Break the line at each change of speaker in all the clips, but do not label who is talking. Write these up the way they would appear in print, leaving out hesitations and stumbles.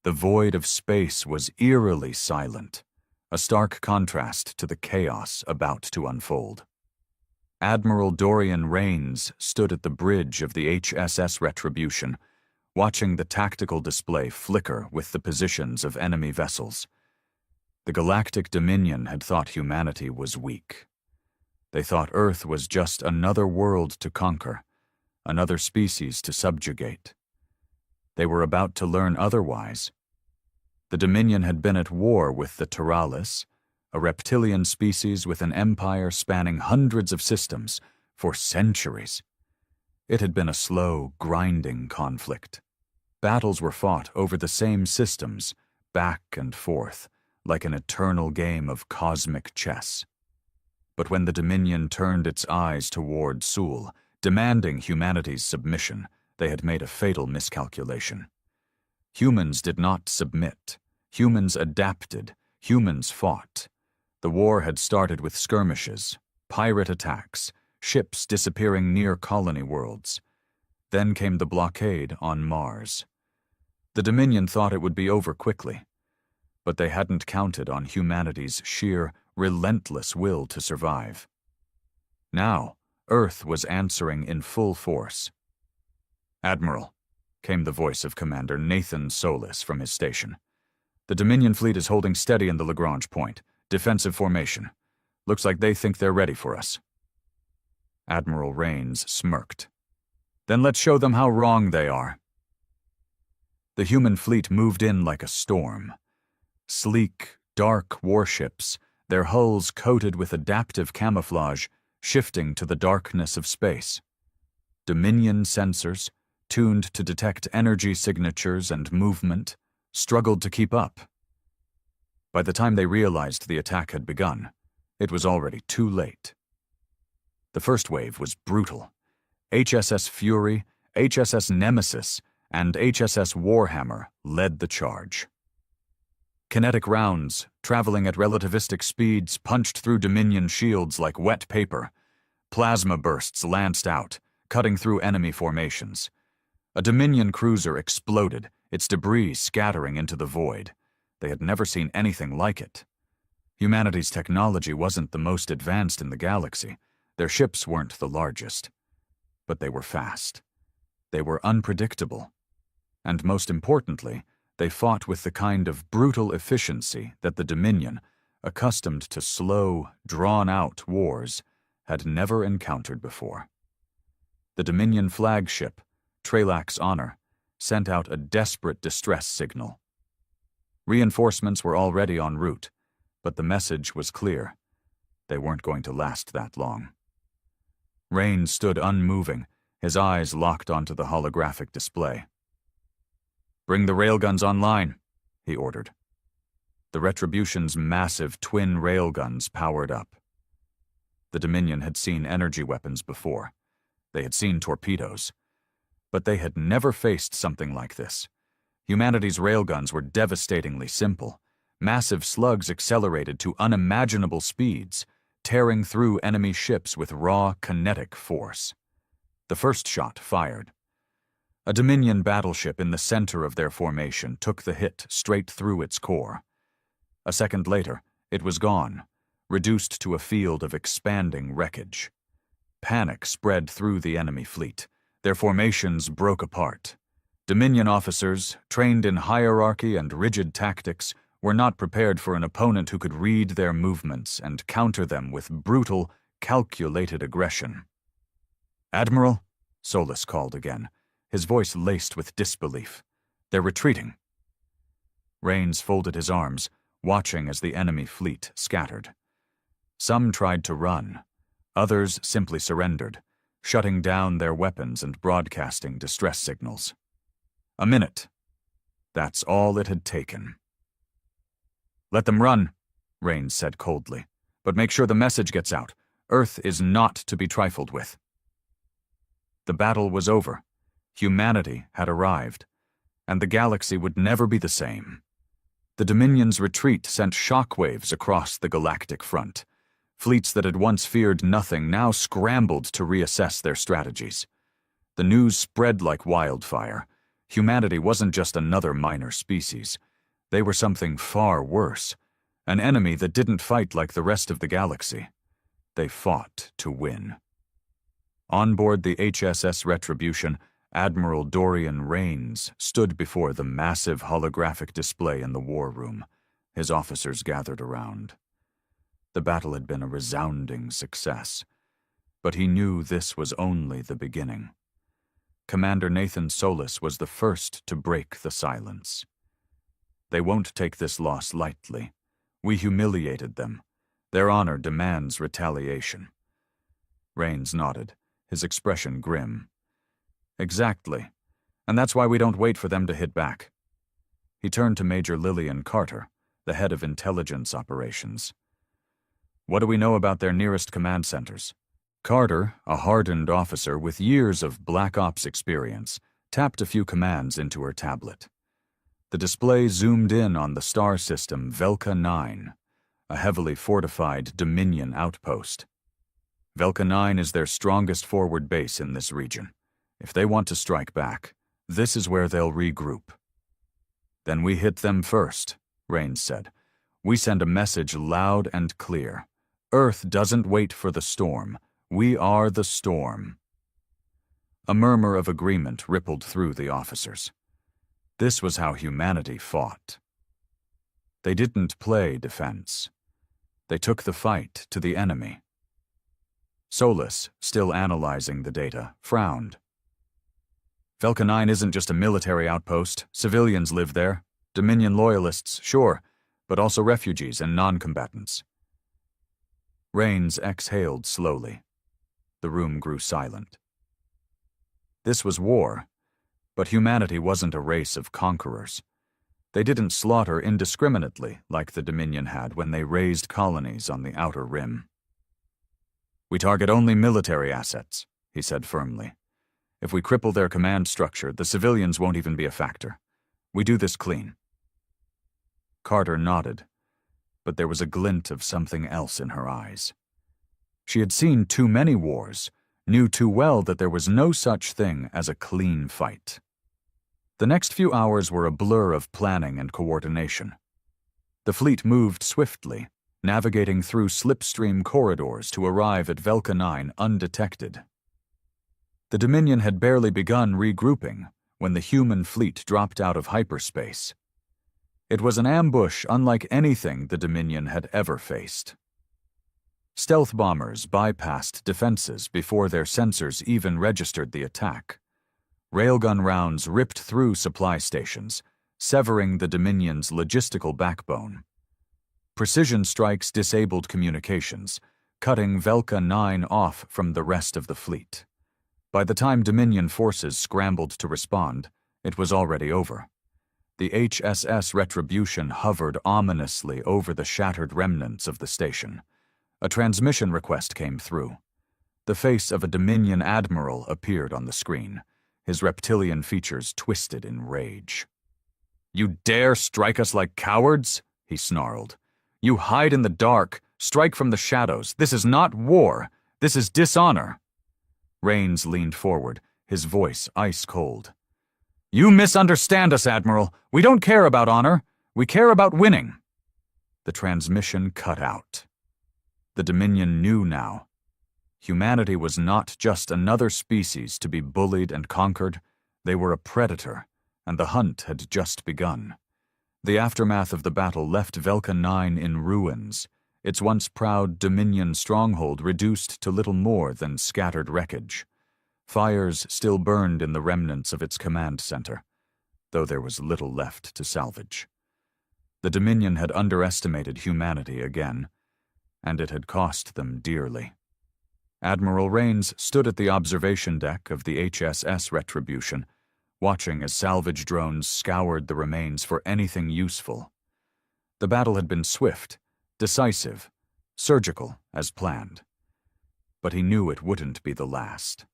The void of space was eerily silent, a stark contrast to the chaos about to unfold. Admiral Dorian Raines stood at the bridge of the HSS Retribution, watching the tactical display flicker with the positions of enemy vessels. The Galactic Dominion had thought humanity was weak. They thought Earth was just another world to conquer, another species to subjugate. They were about to learn otherwise. The Dominion had been at war with the Teralis, a reptilian species with an empire spanning hundreds of systems, for centuries. It had been a slow, grinding conflict. Battles were fought over the same systems, back and forth, like an eternal game of cosmic chess. But when the Dominion turned its eyes toward Sul, demanding humanity's submission, they had made a fatal miscalculation. Humans did not submit. Humans adapted. Humans fought. The war had started with skirmishes, pirate attacks, ships disappearing near colony worlds. Then came the blockade on Mars. The Dominion thought it would be over quickly, but they hadn't counted on humanity's sheer, relentless will to survive. Now, Earth was answering in full force. "Admiral," came the voice of Commander Nathan Solis from his station. "The Dominion fleet is holding steady in the Lagrange Point. Defensive formation. Looks like they think they're ready for us." Admiral Raines smirked. "Then let's show them how wrong they are." The human fleet moved in like a storm. Sleek, dark warships, their hulls coated with adaptive camouflage, shifting to the darkness of space. Dominion sensors, tuned to detect energy signatures and movement, struggled to keep up. By the time they realized the attack had begun, it was already too late. The first wave was brutal. HSS Fury, HSS Nemesis, and HSS Warhammer led the charge. Kinetic rounds, traveling at relativistic speeds, punched through Dominion shields like wet paper. Plasma bursts lanced out, cutting through enemy formations. A Dominion cruiser exploded, its debris scattering into the void. They had never seen anything like it. Humanity's technology wasn't the most advanced in the galaxy. Their ships weren't the largest. But they were fast. They were unpredictable. And most importantly, they fought with the kind of brutal efficiency that the Dominion, accustomed to slow, drawn-out wars, had never encountered before. The Dominion flagship, Trelax Honor, sent out a desperate distress signal. Reinforcements were already en route, but the message was clear. They weren't going to last that long. Raines stood unmoving, his eyes locked onto the holographic display. "Bring the railguns online," he ordered. The Retribution's massive twin railguns powered up. The Dominion had seen energy weapons before. They had seen torpedoes. But they had never faced something like this. Humanity's railguns were devastatingly simple. Massive slugs accelerated to unimaginable speeds, tearing through enemy ships with raw kinetic force. The first shot fired. A Dominion battleship in the center of their formation took the hit straight through its core. A second later, it was gone, reduced to a field of expanding wreckage. Panic spread through the enemy fleet. Their formations broke apart. Dominion officers, trained in hierarchy and rigid tactics, were not prepared for an opponent who could read their movements and counter them with brutal, calculated aggression. "Admiral," Solis called again, his voice laced with disbelief. "They're retreating." Raines folded his arms, watching as the enemy fleet scattered. Some tried to run. Others simply surrendered, shutting down their weapons and broadcasting distress signals. A minute. That's all it had taken. "Let them run," Raines said coldly, "but make sure the message gets out. Earth is not to be trifled with." The battle was over. Humanity had arrived, and the galaxy would never be the same. The Dominion's retreat sent shockwaves across the galactic front. Fleets that had once feared nothing now scrambled to reassess their strategies. The news spread like wildfire. Humanity wasn't just another minor species. They were something far worse, an enemy that didn't fight like the rest of the galaxy. They fought to win. On board the HSS Retribution, Admiral Dorian Raines stood before the massive holographic display in the war room. His officers gathered around. The battle had been a resounding success, but he knew this was only the beginning. Commander Nathan Solis was the first to break the silence. They won't take this loss lightly. We humiliated them. Their honor demands retaliation. Raines nodded, his expression grim. Exactly, and that's why we don't wait for them to hit back. He turned to Major Lillian Carter, the head of intelligence operations. What do we know about their nearest command centers? Carter, a hardened officer with years of Black Ops experience, tapped a few commands into her tablet. The display zoomed in on the star system Velka 9, a heavily fortified Dominion outpost. Velka 9 is their strongest forward base in this region. If they want to strike back, this is where they'll regroup. Then we hit them first, Raines said. We send a message loud and clear. Earth doesn't wait for the storm. We are the storm. A murmur of agreement rippled through the officers. This was how humanity fought. They didn't play defense. They took the fight to the enemy. Solis, still analyzing the data, frowned. Velka 9 isn't just a military outpost. Civilians live there. Dominion loyalists, sure, but also refugees and non-combatants. Raines exhaled slowly. The room grew silent. This was war, but humanity wasn't a race of conquerors. They didn't slaughter indiscriminately like the Dominion had when they raised colonies on the outer rim. We target only military assets, he said firmly. If we cripple their command structure, the civilians won't even be a factor. We do this clean. Carter nodded, but there was a glint of something else in her eyes. She had seen too many wars, knew too well that there was no such thing as a clean fight. The next few hours were a blur of planning and coordination. The fleet moved swiftly, navigating through slipstream corridors to arrive at Velka 9 undetected. The Dominion had barely begun regrouping when the human fleet dropped out of hyperspace. It was an ambush unlike anything the Dominion had ever faced. Stealth bombers bypassed defenses before their sensors even registered the attack. Railgun rounds ripped through supply stations, severing the Dominion's logistical backbone. Precision strikes disabled communications, cutting Velka 9 off from the rest of the fleet. By the time Dominion forces scrambled to respond, it was already over. The HSS Retribution hovered ominously over the shattered remnants of the station. A transmission request came through. The face of a Dominion admiral appeared on the screen, his reptilian features twisted in rage. "You dare strike us like cowards?" he snarled. "You hide in the dark, strike from the shadows. This is not war. This is dishonor." Raines leaned forward, his voice ice-cold. "You misunderstand us, Admiral. We don't care about honor. We care about winning." The transmission cut out. The Dominion knew now. Humanity was not just another species to be bullied and conquered. They were a predator, and the hunt had just begun. The aftermath of the battle left Velka 9 in ruins, its once proud Dominion stronghold reduced to little more than scattered wreckage. Fires still burned in the remnants of its command center, though there was little left to salvage. The Dominion had underestimated humanity again, and it had cost them dearly. Admiral Raines stood at the observation deck of the HSS Retribution, watching as salvage drones scoured the remains for anything useful. The battle had been swift, decisive, surgical as planned. But he knew it wouldn't be the last.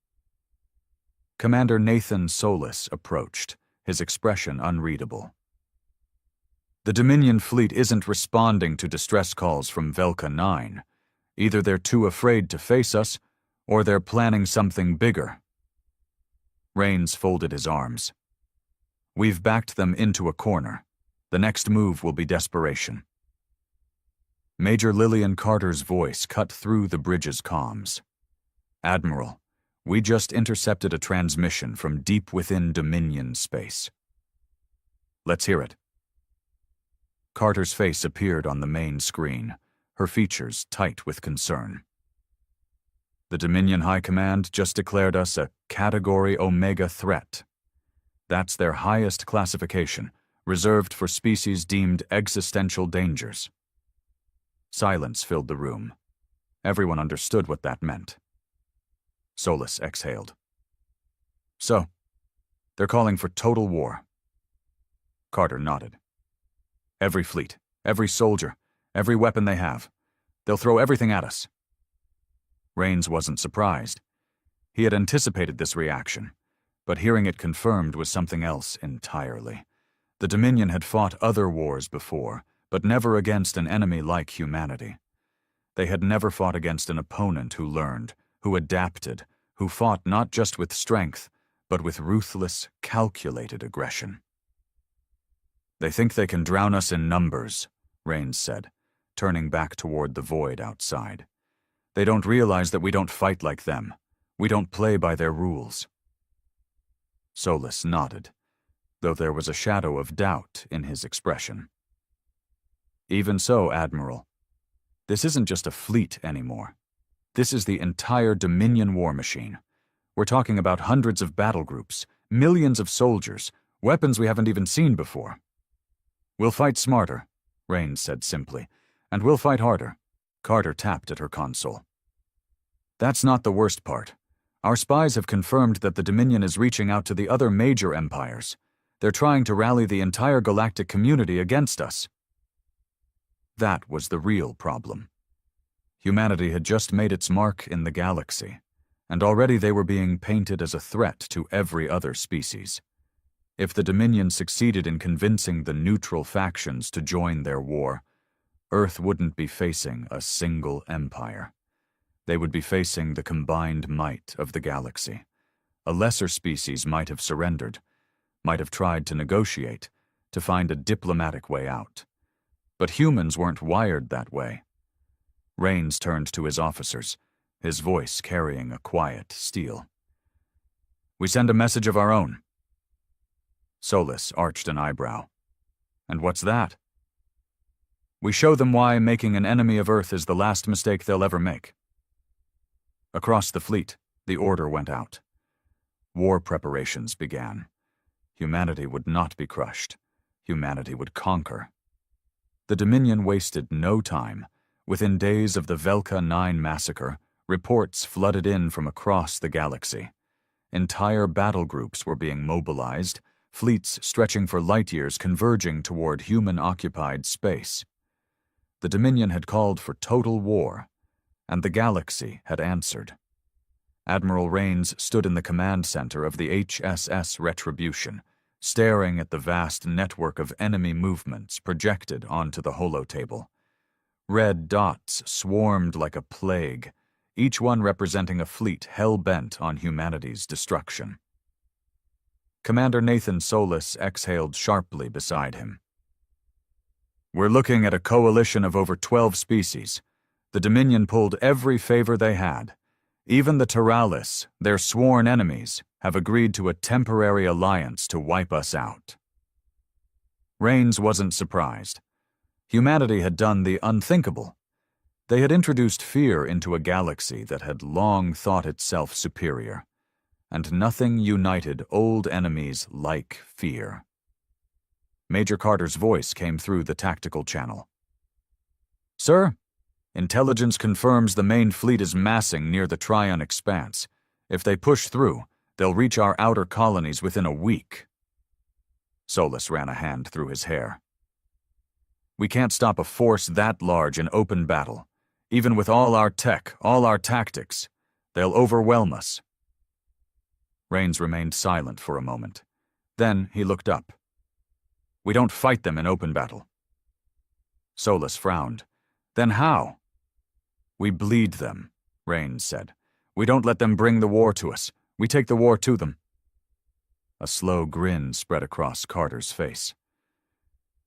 Commander Nathan Solis approached, his expression unreadable. "The Dominion fleet isn't responding to distress calls from Velka 9. Either they're too afraid to face us, or they're planning something bigger." Raines folded his arms. We've backed them into a corner. The next move will be desperation. Major Lillian Carter's voice cut through the bridge's comms. Admiral, we just intercepted a transmission from deep within Dominion space. Let's hear it. Carter's face appeared on the main screen, her features tight with concern. The Dominion High Command just declared us a Category Omega threat. That's their highest classification, reserved for species deemed existential dangers. Silence filled the room. Everyone understood what that meant. Solus exhaled. So, they're calling for total war. Carter nodded. Every fleet, every soldier, every weapon they have. They'll throw everything at us. Rains wasn't surprised. He had anticipated this reaction, but hearing it confirmed was something else entirely. The Dominion had fought other wars before, but never against an enemy like humanity. They had never fought against an opponent who learned, who adapted, who fought not just with strength, but with ruthless, calculated aggression. They think they can drown us in numbers, Rains said, turning back toward the void outside. They don't realize that we don't fight like them. We don't play by their rules. Solus nodded, though there was a shadow of doubt in his expression. Even so, Admiral, this isn't just a fleet anymore. This is the entire Dominion war machine. We're talking about hundreds of battle groups, millions of soldiers, weapons we haven't even seen before. We'll fight smarter, Rains said simply, and we'll fight harder. Carter tapped at her console. That's not the worst part. Our spies have confirmed that the Dominion is reaching out to the other major empires. They're trying to rally the entire galactic community against us. That was the real problem. Humanity had just made its mark in the galaxy, and already they were being painted as a threat to every other species. If the Dominion succeeded in convincing the neutral factions to join their war, Earth wouldn't be facing a single empire. They would be facing the combined might of the galaxy. A lesser species might have surrendered, might have tried to negotiate, to find a diplomatic way out. But humans weren't wired that way. Rains turned to his officers, his voice carrying a quiet steel. We send a message of our own. Solus arched an eyebrow. And what's that? We show them why making an enemy of Earth is the last mistake they'll ever make. Across the fleet, the order went out. War preparations began. Humanity would not be crushed. Humanity would conquer. The Dominion wasted no time. Within days of the Velka 9 massacre, reports flooded in from across the galaxy. Entire battle groups were being mobilized, fleets stretching for light years converging toward human-occupied space. The Dominion had called for total war, and the galaxy had answered. Admiral Rains stood in the command center of the HSS Retribution, staring at the vast network of enemy movements projected onto the holotable. Red dots swarmed like a plague, each one representing a fleet hell-bent on humanity's destruction. Commander Nathan Solus exhaled sharply beside him. We're looking at a coalition of over 12 species. The Dominion pulled every favor they had. Even the Teralis, their sworn enemies, have agreed to a temporary alliance to wipe us out. Rains wasn't surprised. Humanity had done the unthinkable. They had introduced fear into a galaxy that had long thought itself superior, and nothing united old enemies like fear. Major Carter's voice came through the tactical channel. Sir, intelligence confirms the main fleet is massing near the Trion Expanse. If they push through, they'll reach our outer colonies within a week. Solus ran a hand through his hair. We can't stop a force that large in open battle. Even with all our tech, all our tactics, they'll overwhelm us. Rains remained silent for a moment. Then he looked up. We don't fight them in open battle. Solus frowned. Then how? We bleed them, Rains said. We don't let them bring the war to us. We take the war to them. A slow grin spread across Carter's face.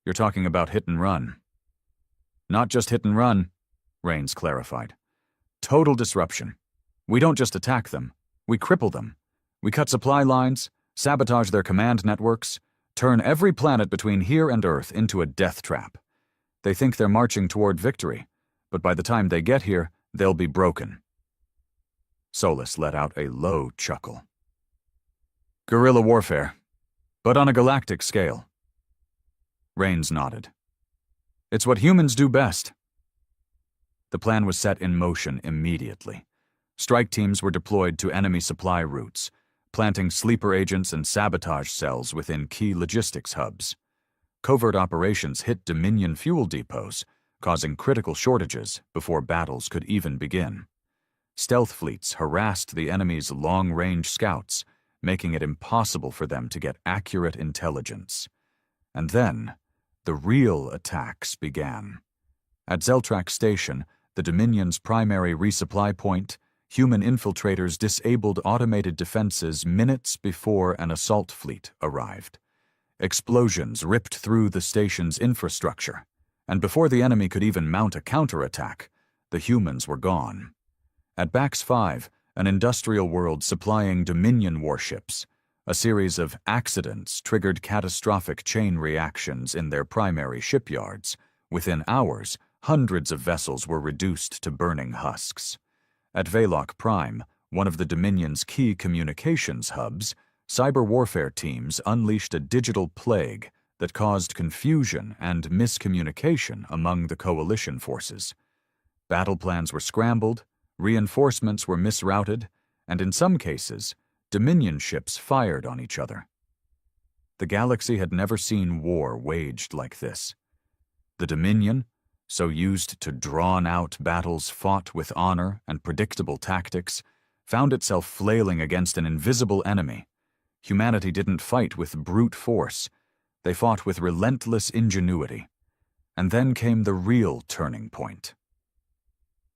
"You're talking about hit and run." "Not just hit and run," Rains clarified. "Total disruption. We don't just attack them, we cripple them. We cut supply lines, sabotage their command networks, turn every planet between here and Earth into a death trap. They think they're marching toward victory, but by the time they get here, they'll be broken." Solus let out a low chuckle. "Guerrilla warfare, but on a galactic scale." Rains nodded. "It's what humans do best." The plan was set in motion immediately. Strike teams were deployed to enemy supply routes, planting sleeper agents and sabotage cells within key logistics hubs. Covert operations hit Dominion fuel depots, causing critical shortages before battles could even begin. Stealth fleets harassed the enemy's long-range scouts, making it impossible for them to get accurate intelligence. And then, the real attacks began. At Zeltrak Station, the Dominion's primary resupply point, human infiltrators disabled automated defenses minutes before an assault fleet arrived. Explosions ripped through the station's infrastructure, and before the enemy could even mount a counterattack, the humans were gone. At Bax 5, an industrial world supplying Dominion warships, a series of accidents triggered catastrophic chain reactions in their primary shipyards. Within hours, hundreds of vessels were reduced to burning husks. At Veloc Prime, one of the Dominion's key communications hubs, cyber warfare teams unleashed a digital plague that caused confusion and miscommunication among the coalition forces. Battle plans were scrambled, reinforcements were misrouted, and in some cases, Dominion ships fired on each other. The galaxy had never seen war waged like this. The Dominion, so used to drawn-out battles fought with honor and predictable tactics, found itself flailing against an invisible enemy. Humanity didn't fight with brute force. They fought with relentless ingenuity. And then came the real turning point.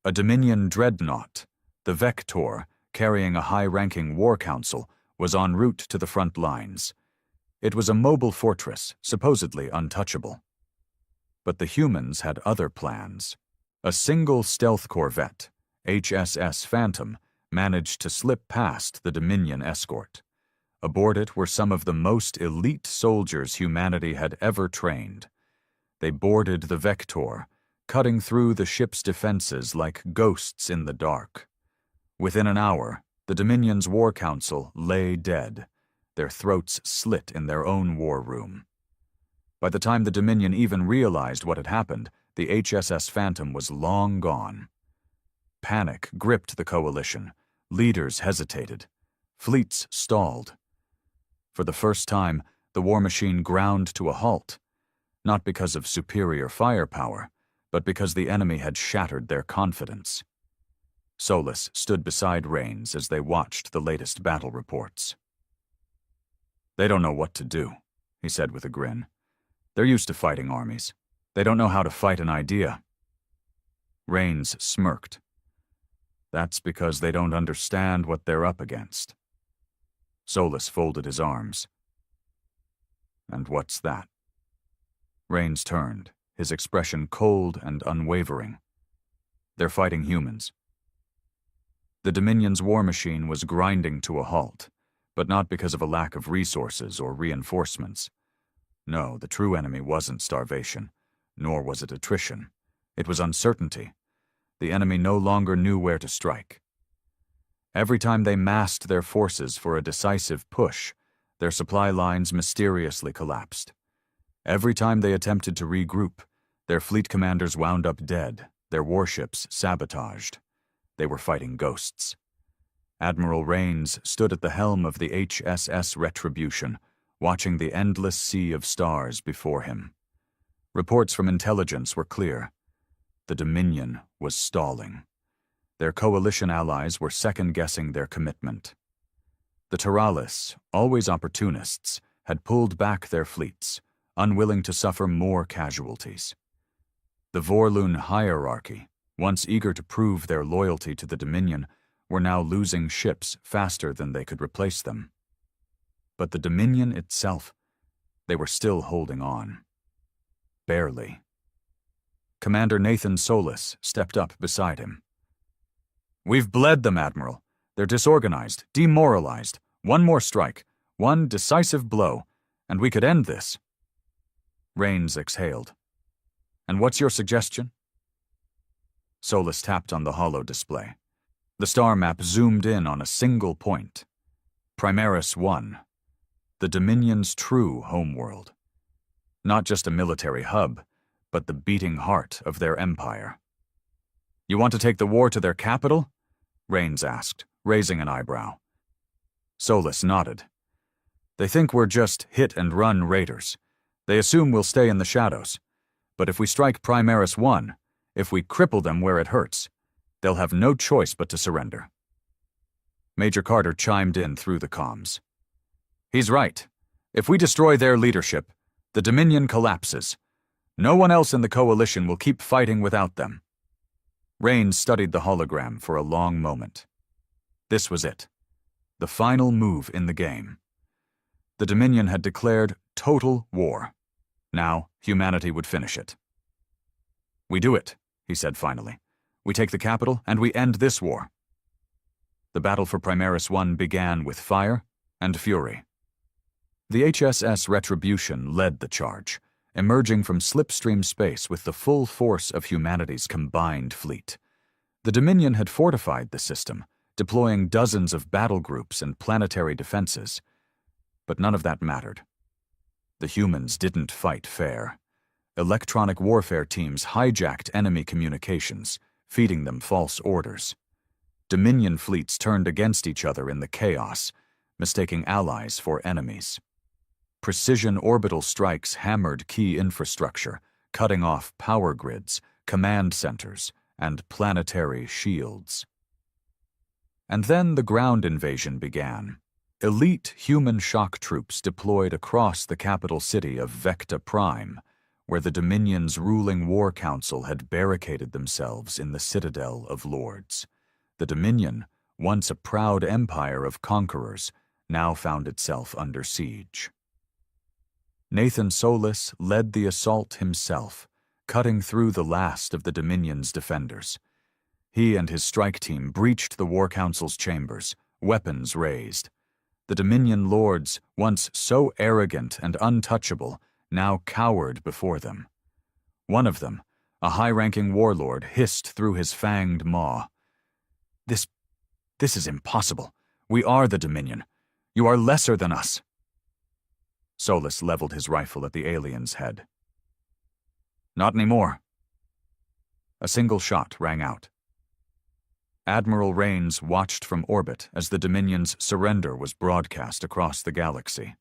A Dominion dreadnought, the Vector, carrying a high-ranking war council, was en route to the front lines. It was a mobile fortress, supposedly untouchable. But the humans had other plans. A single stealth corvette, HSS Phantom, managed to slip past the Dominion escort. Aboard it were some of the most elite soldiers humanity had ever trained. They boarded the Vector, cutting through the ship's defenses like ghosts in the dark. Within an hour, the Dominion's war council lay dead, their throats slit in their own war room. By the time the Dominion even realized what had happened, the HSS Phantom was long gone. Panic gripped the coalition. Leaders hesitated. Fleets stalled. For the first time, the war machine ground to a halt, not because of superior firepower, but because the enemy had shattered their confidence. Solus stood beside Rains as they watched the latest battle reports. "They don't know what to do," he said with a grin. "They're used to fighting armies. They don't know how to fight an idea." Rains smirked. "That's because they don't understand what they're up against." Solus folded his arms. "And what's that?" Rains turned, his expression cold and unwavering. "They're fighting humans." The Dominion's war machine was grinding to a halt, but not because of a lack of resources or reinforcements. No, the true enemy wasn't starvation, nor was it attrition. It was uncertainty. The enemy no longer knew where to strike. Every time they massed their forces for a decisive push, their supply lines mysteriously collapsed. Every time they attempted to regroup, their fleet commanders wound up dead, their warships sabotaged. They were fighting ghosts. Admiral Rains stood at the helm of the HSS Retribution, watching the endless sea of stars before him. Reports from intelligence were clear. The Dominion was stalling. Their coalition allies were second-guessing their commitment. The Turalis, always opportunists, had pulled back their fleets, unwilling to suffer more casualties. The Vorlun hierarchy, once eager to prove their loyalty to the Dominion, were now losing ships faster than they could replace them. But the Dominion itself, they were still holding on. Barely. Commander Nathan Solis stepped up beside him. "We've bled them, Admiral. They're disorganized, demoralized. One more strike, one decisive blow, and we could end this." Rains exhaled. "And what's your suggestion?" Solis tapped on the holo display. The star map zoomed in on a single point. Primaris 1, the Dominion's true homeworld. Not just a military hub, but the beating heart of their empire. "You want to take the war to their capital?" Rains asked, raising an eyebrow. Solis nodded. "They think we're just hit-and-run raiders. They assume we'll stay in the shadows. But if we strike Primaris 1, if we cripple them where it hurts, they'll have no choice but to surrender." Major Carter chimed in through the comms. "He's right. If we destroy their leadership, the Dominion collapses. No one else in the coalition will keep fighting without them." Rains studied the hologram for a long moment. This was it. The final move in the game. The Dominion had declared total war. Now, humanity would finish it. "We do it," he said finally. "We take the capital, and we end this war." The battle for Primaris 1 began with fire and fury. The HSS Retribution led the charge, emerging from slipstream space with the full force of humanity's combined fleet. The Dominion had fortified the system, deploying dozens of battle groups and planetary defenses. But none of that mattered. The humans didn't fight fair. Electronic warfare teams hijacked enemy communications, feeding them false orders. Dominion fleets turned against each other in the chaos, mistaking allies for enemies. Precision orbital strikes hammered key infrastructure, cutting off power grids, command centers, and planetary shields. And then the ground invasion began. Elite human shock troops deployed across the capital city of Vecta Prime, where the Dominion's ruling war council had barricaded themselves in the Citadel of Lords. The Dominion, once a proud empire of conquerors, now found itself under siege. Nathan Solis led the assault himself, cutting through the last of the Dominion's defenders. He and his strike team breached the War Council's chambers, weapons raised. The Dominion lords, once so arrogant and untouchable, now cowered before them. One of them, a high-ranking warlord, hissed through his fanged maw. This is impossible. We are the Dominion. You are lesser than us." Solis leveled his rifle at the alien's head. "Not anymore." A single shot rang out. Admiral Rains watched from orbit as the Dominion's surrender was broadcast across the galaxy.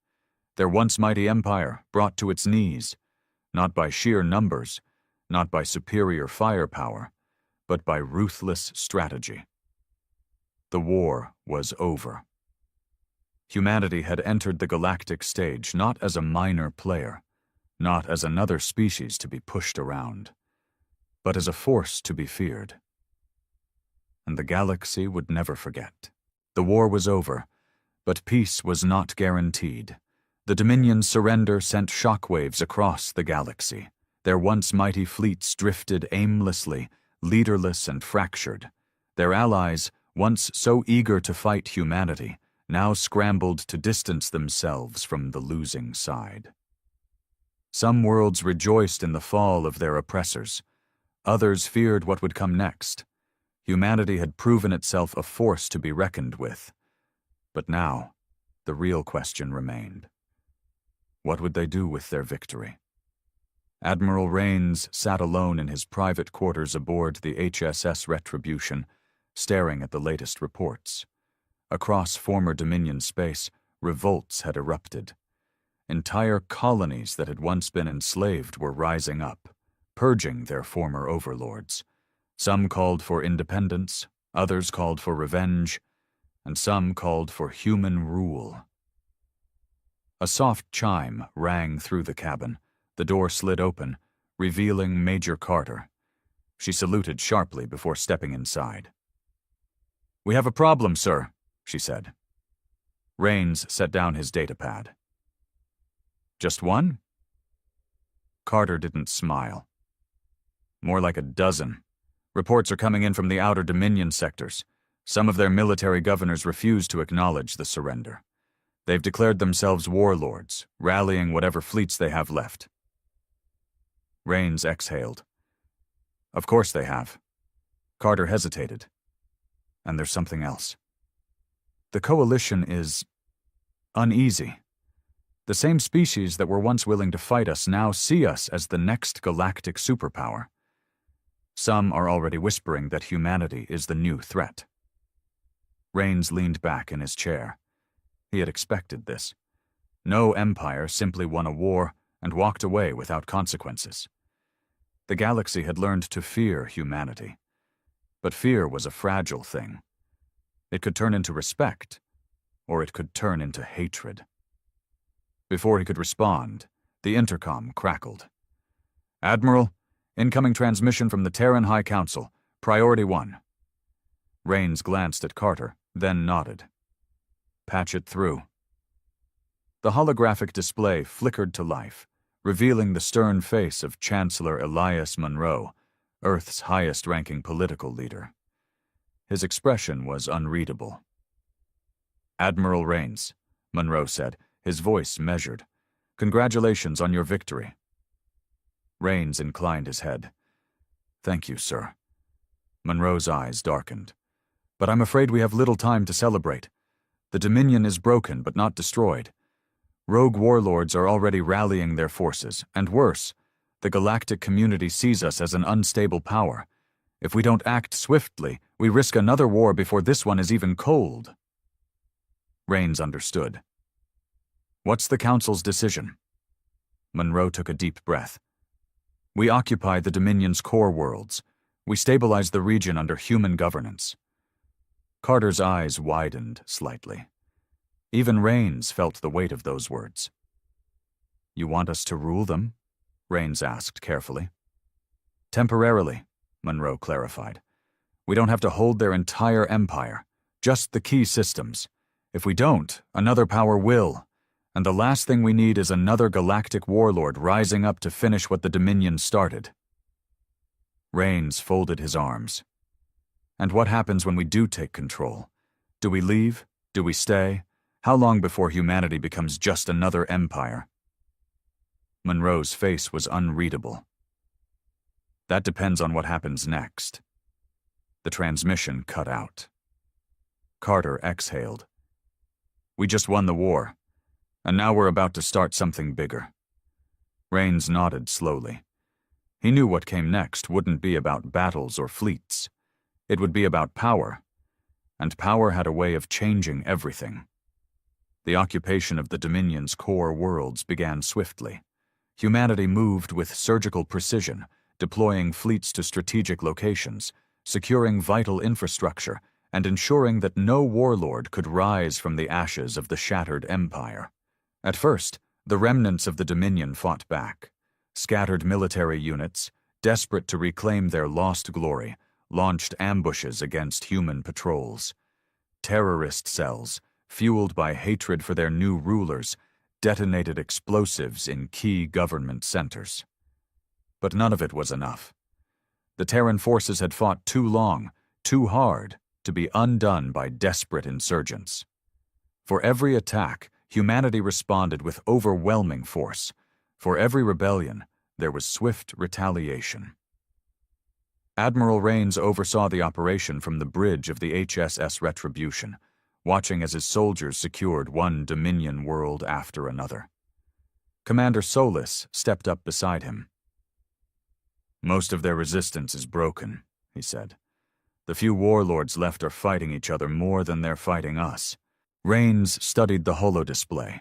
Their once mighty empire brought to its knees, not by sheer numbers, not by superior firepower, but by ruthless strategy. The war was over. Humanity had entered the galactic stage not as a minor player, not as another species to be pushed around, but as a force to be feared. And the galaxy would never forget. The war was over, but peace was not guaranteed. The Dominion's surrender sent shockwaves across the galaxy. Their once mighty fleets drifted aimlessly, leaderless and fractured. Their allies, once so eager to fight humanity, now scrambled to distance themselves from the losing side. Some worlds rejoiced in the fall of their oppressors. Others feared what would come next. Humanity had proven itself a force to be reckoned with. But now, the real question remained. What would they do with their victory? Admiral Rains sat alone in his private quarters aboard the HSS Retribution, staring at the latest reports. Across former Dominion space, revolts had erupted. Entire colonies that had once been enslaved were rising up, purging their former overlords. Some called for independence, others called for revenge, and some called for human rule. A soft chime rang through the cabin. The door slid open, revealing Major Carter. She saluted sharply before stepping inside. "We have a problem, sir," she said. Rains set down his datapad. Just one? Carter didn't smile. More like a dozen. Reports are coming in from the outer Dominion sectors. Some of their military governors refuse to acknowledge the surrender. They've declared themselves warlords, rallying whatever fleets they have left. Rains exhaled. Of course they have. Carter hesitated. And there's something else. The coalition is uneasy. The same species that were once willing to fight us now see us as the next galactic superpower. Some are already whispering that humanity is the new threat. Rains leaned back in his chair. He had expected this. No empire simply won a war and walked away without consequences. The galaxy had learned to fear humanity. But fear was a fragile thing. It could turn into respect, or it could turn into hatred. Before he could respond, the intercom crackled. Admiral, incoming transmission from the Terran High Council, Priority 1. Rains glanced at Carter, then nodded. Patch it through. The holographic display flickered to life, revealing the stern face of Chancellor Elias Monroe, Earth's highest-ranking political leader. His expression was unreadable. Admiral Rains, Monroe said, his voice measured. Congratulations on your victory. Rains inclined his head. Thank you, sir. Monroe's eyes darkened. But I'm afraid we have little time to celebrate. The Dominion is broken but not destroyed. Rogue warlords are already rallying their forces, and worse, the galactic community sees us as an unstable power. If we don't act swiftly, we risk another war before this one is even cold. Rains understood. What's the Council's decision? Monroe took a deep breath. We occupy the Dominion's core worlds. We stabilize the region under human governance. Carter's eyes widened slightly. Even Rains felt the weight of those words. You want us to rule them? Rains asked carefully. Temporarily, Monroe clarified. We don't have to hold their entire empire, just the key systems. If we don't, another power will, and the last thing we need is another galactic warlord rising up to finish what the Dominion started. Rains folded his arms. And what happens when we do take control? Do we leave? Do we stay? How long before humanity becomes just another empire? Monroe's face was unreadable. That depends on what happens next. The transmission cut out. Carter exhaled. We just won the war, and now we're about to start something bigger. Rains nodded slowly. He knew what came next wouldn't be about battles or fleets. It would be about power, and power had a way of changing everything. The occupation of the Dominion's core worlds began swiftly. Humanity moved with surgical precision, deploying fleets to strategic locations, securing vital infrastructure, and ensuring that no warlord could rise from the ashes of the shattered empire. At first, the remnants of the Dominion fought back. Scattered military units, desperate to reclaim their lost glory, launched ambushes against human patrols. Terrorist cells, fueled by hatred for their new rulers, detonated explosives in key government centers. But none of it was enough. The Terran forces had fought too long, too hard, to be undone by desperate insurgents. For every attack, humanity responded with overwhelming force. For every rebellion, there was swift retaliation. Admiral Rains oversaw the operation from the bridge of the HSS Retribution, watching as his soldiers secured one Dominion world after another. Commander Solis stepped up beside him. Most of their resistance is broken, he said. The few warlords left are fighting each other more than they're fighting us. Rains studied the holodisplay.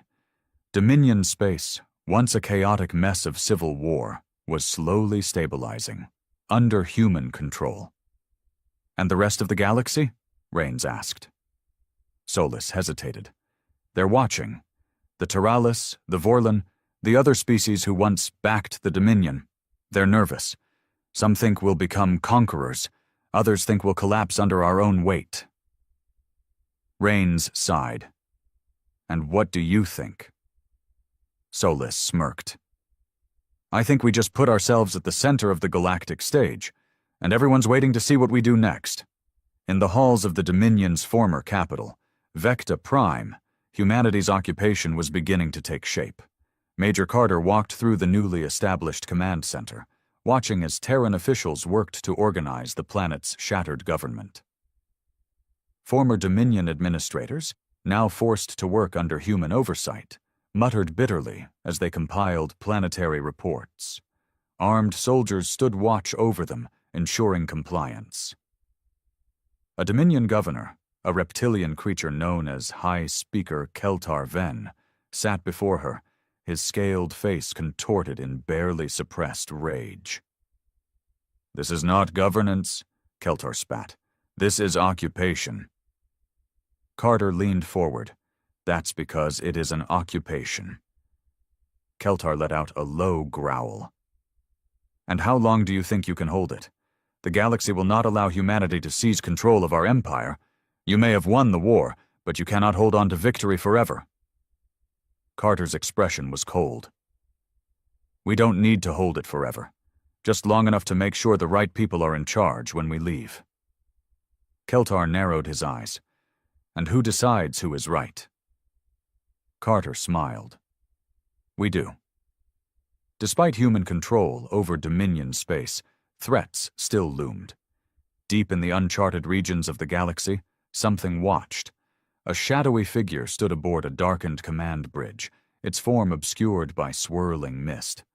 Dominion space, once a chaotic mess of civil war, was slowly stabilizing, under human control. And the rest of the galaxy? Rains asked. Solis hesitated. They're watching. The Teralis, the Vorlon, the other species who once backed the Dominion. They're nervous. Some think we'll become conquerors. Others think we'll collapse under our own weight. Rains sighed. And what do you think? Solis smirked. I think we just put ourselves at the center of the galactic stage, and everyone's waiting to see what we do next. In the halls of the Dominion's former capital, Vecta Prime, humanity's occupation was beginning to take shape. Major Carter walked through the newly established command center, watching as Terran officials worked to organize the planet's shattered government. Former Dominion administrators, now forced to work under human oversight, muttered bitterly as they compiled planetary reports. Armed soldiers stood watch over them, ensuring compliance. A Dominion governor, a reptilian creature known as High Speaker Keltar Ven, sat before her, his scaled face contorted in barely suppressed rage. This is not governance, Keltar spat. This is occupation. Carter leaned forward. That's because it is an occupation. Keltar let out a low growl. And how long do you think you can hold it? The galaxy will not allow humanity to seize control of our empire. You may have won the war, but you cannot hold on to victory forever. Carter's expression was cold. We don't need to hold it forever. Just long enough to make sure the right people are in charge when we leave. Keltar narrowed his eyes. And who decides who is right? Carter smiled. We do. Despite human control over Dominion space, threats still loomed. Deep in the uncharted regions of the galaxy, something watched. A shadowy figure stood aboard a darkened command bridge, its form obscured by swirling mist.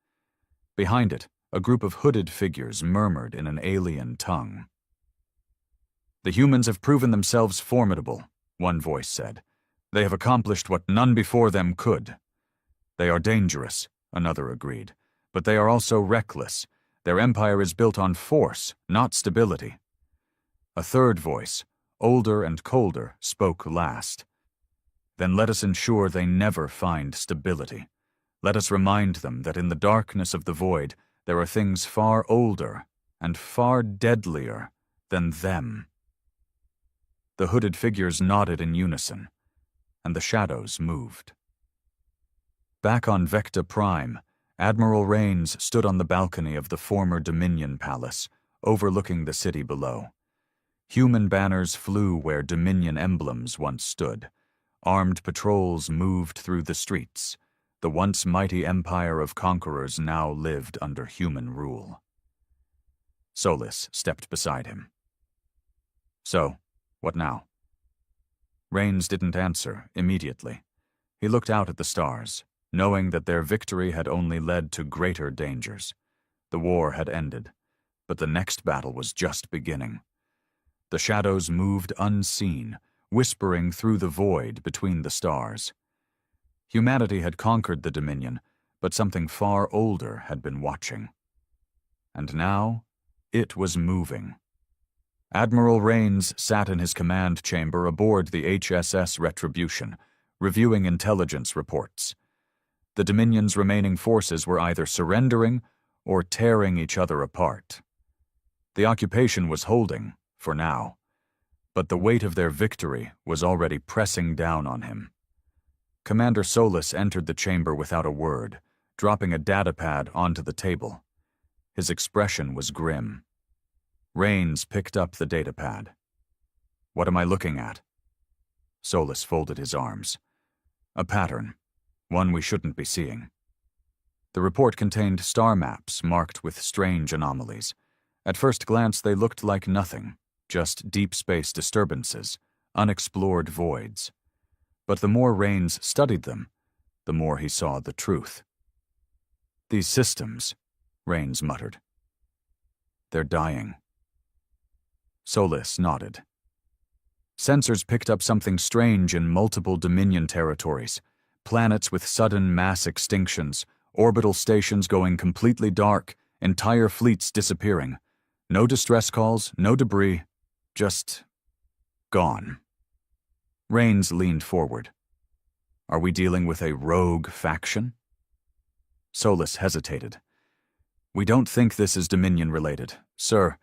Behind it, a group of hooded figures murmured in an alien tongue. The humans have proven themselves formidable, one voice said. They have accomplished what none before them could. They are dangerous, another agreed, but they are also reckless. Their empire is built on force, not stability. A third voice, older and colder, spoke last. Then let us ensure they never find stability. Let us remind them that in the darkness of the void, there are things far older and far deadlier than them. The hooded figures nodded in unison, and the shadows moved. Back on Vecta Prime, Admiral Rains stood on the balcony of the former Dominion Palace, overlooking the city below. Human banners flew where Dominion emblems once stood. Armed patrols moved through the streets. The once mighty empire of conquerors now lived under human rule. Solis stepped beside him. So, what now? Rains didn't answer immediately. He looked out at the stars, knowing that their victory had only led to greater dangers. The war had ended, but the next battle was just beginning. The shadows moved unseen, whispering through the void between the stars. Humanity had conquered the Dominion, but something far older had been watching. And now, it was moving. Admiral Rains sat in his command chamber aboard the HSS Retribution, reviewing intelligence reports. The Dominion's remaining forces were either surrendering or tearing each other apart. The occupation was holding, for now, but the weight of their victory was already pressing down on him. Commander Solis entered the chamber without a word, dropping a datapad onto the table. His expression was grim. Rains picked up the datapad. What am I looking at? Solis folded his arms. A pattern, one we shouldn't be seeing. The report contained star maps marked with strange anomalies. At first glance, they looked like nothing, just deep space disturbances, unexplored voids. But the more Rains studied them, the more he saw the truth. These systems, Rains muttered. They're dying. Solis nodded. Sensors picked up something strange in multiple Dominion territories. Planets with sudden mass extinctions, orbital stations going completely dark, entire fleets disappearing. No distress calls, no debris, just gone. Rains leaned forward. Are we dealing with a rogue faction? Solis hesitated. We don't think this is Dominion-related, sir.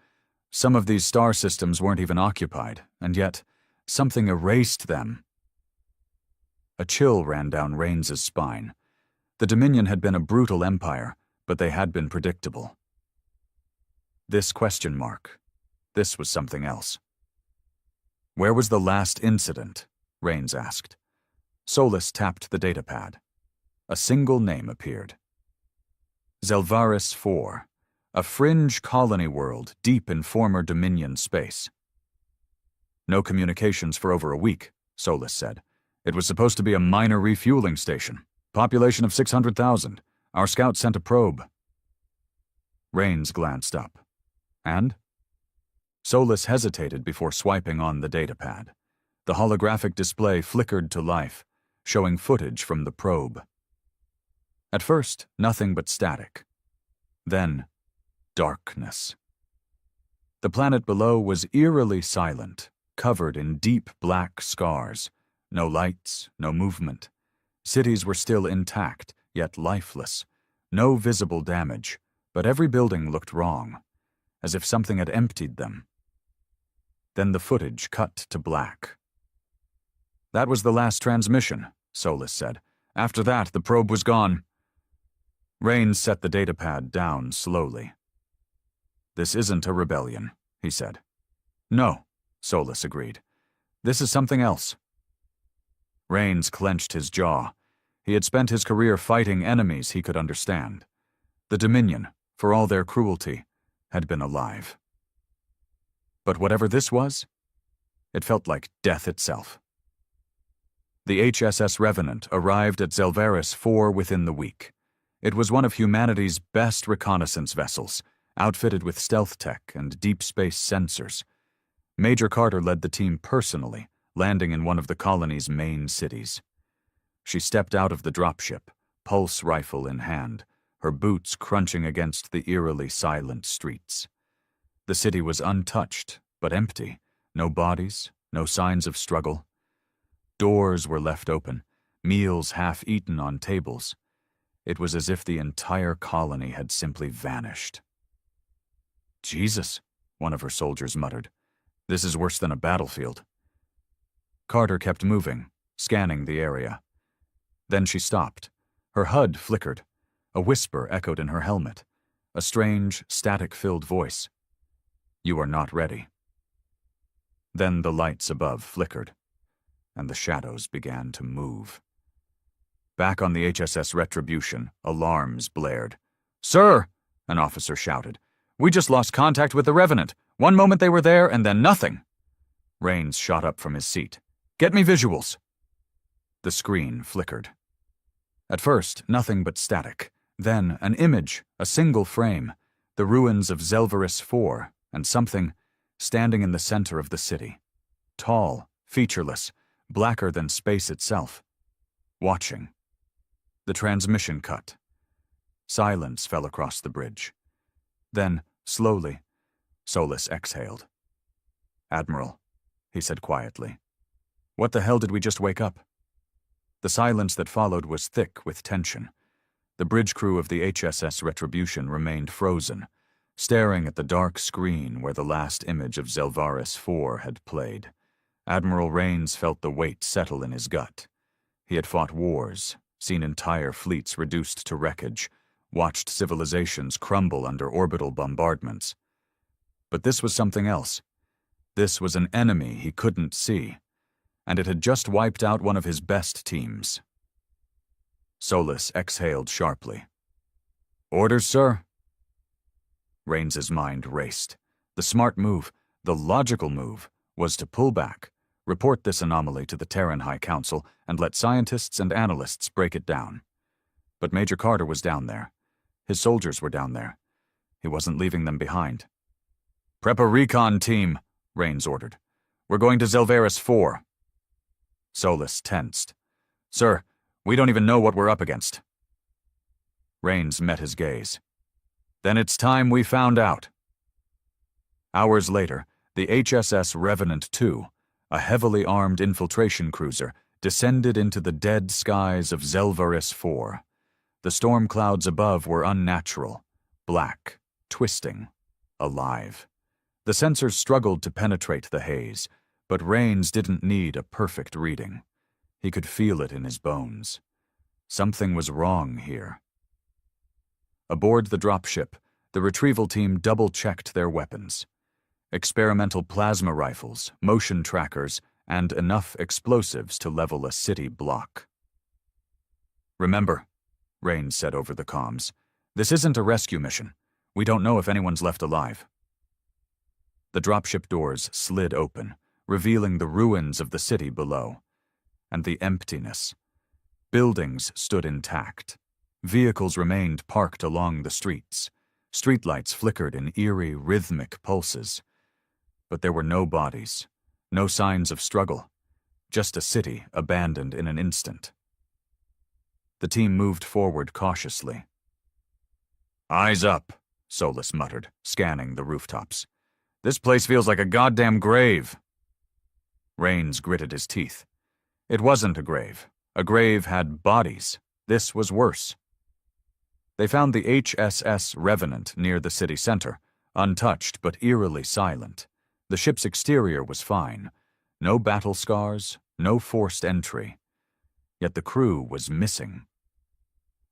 Some of these star systems weren't even occupied, and yet something erased them. A chill ran down Raines's spine. The Dominion had been a brutal empire, but they had been predictable. This question mark. This was something else. Where was the last incident? Raines asked. Solus tapped the datapad. A single name appeared. Zelvaris IV, a fringe colony world deep in former Dominion space. No communications for over a week, Solus said. It was supposed to be a minor refueling station. Population of 600,000. Our scout sent a probe. Raines glanced up. And? Solus hesitated before swiping on the datapad. The holographic display flickered to life, showing footage from the probe. At first, nothing but static. Then, darkness. The planet below was eerily silent, covered in deep black scars. No lights, no movement. Cities were still intact, yet lifeless. No visible damage, but every building looked wrong, as if something had emptied them. Then the footage cut to black. That was the last transmission, Solus said. After that, the probe was gone. Raines set the datapad down slowly. This isn't a rebellion, he said. No, Solus agreed. This is something else. Raines clenched his jaw. He had spent his career fighting enemies he could understand. The Dominion, for all their cruelty, had been alive. But whatever this was, it felt like death itself. The HSS Revenant arrived at Zelvaris IV within the week. It was one of humanity's best reconnaissance vessels, outfitted with stealth tech and deep space sensors. Major Carter led the team personally, landing in one of the colony's main cities. She stepped out of the dropship, pulse rifle in hand, her boots crunching against the eerily silent streets. The city was untouched, but empty. No bodies, no signs of struggle. Doors were left open, meals half-eaten on tables. It was as if the entire colony had simply vanished. Jesus, one of her soldiers muttered. This is worse than a battlefield. Carter kept moving, scanning the area. Then she stopped. Her HUD flickered. A whisper echoed in her helmet. A strange, static-filled voice. You are not ready. Then the lights above flickered, and the shadows began to move. Back on the HSS Retribution, alarms blared. Sir, an officer shouted. We just lost contact with the Revenant. One moment they were there, and then nothing. Raines shot up from his seat. Get me visuals. The screen flickered. At first, nothing but static. Then, an image, a single frame, the ruins of Zelvaris IV, and something standing in the center of the city. Tall, featureless, blacker than space itself. Watching. The transmission cut. Silence fell across the bridge. Then, slowly, Solus exhaled. Admiral, he said quietly. What the hell did we just wake up? The silence that followed was thick with tension. The bridge crew of the HSS Retribution remained frozen, staring at the dark screen where the last image of Zelvaris IV had played. Admiral Raines felt the weight settle in his gut. He had fought wars, seen entire fleets reduced to wreckage, watched civilizations crumble under orbital bombardments. But this was something else. This was an enemy he couldn't see, and it had just wiped out one of his best teams. Solus exhaled sharply. Orders, sir? Raines's mind raced. The smart move, the logical move, was to pull back, report this anomaly to the Terran High Council, and let scientists and analysts break it down. But Major Carter was down there. His soldiers were down there. He wasn't leaving them behind. Prep a recon team, Raines ordered. We're going to Zelvaris IV. Solus tensed. Sir, we don't even know what we're up against. Raines met his gaze. Then it's time we found out. Hours later, the HSS Revenant II, a heavily armed infiltration cruiser, descended into the dead skies of Zelvaris IV. The storm clouds above were unnatural, black, twisting, alive. The sensors struggled to penetrate the haze, but Raines didn't need a perfect reading. He could feel it in his bones. Something was wrong here. Aboard the dropship, the retrieval team double-checked their weapons. Experimental plasma rifles, motion trackers, and enough explosives to level a city block. "Remember," Rains said over the comms, "this isn't a rescue mission. We don't know if anyone's left alive." The dropship doors slid open, revealing the ruins of the city below, and the emptiness. Buildings stood intact. Vehicles remained parked along the streets. Streetlights flickered in eerie, rhythmic pulses. But there were no bodies, no signs of struggle, just a city abandoned in an instant. The team moved forward cautiously. "Eyes up," Solus muttered, scanning the rooftops. "This place feels like a goddamn grave." Rains gritted his teeth. It wasn't a grave. A grave had bodies. This was worse. They found the HSS Revenant near the city center, untouched but eerily silent. The ship's exterior was fine. No battle scars, no forced entry. Yet the crew was missing.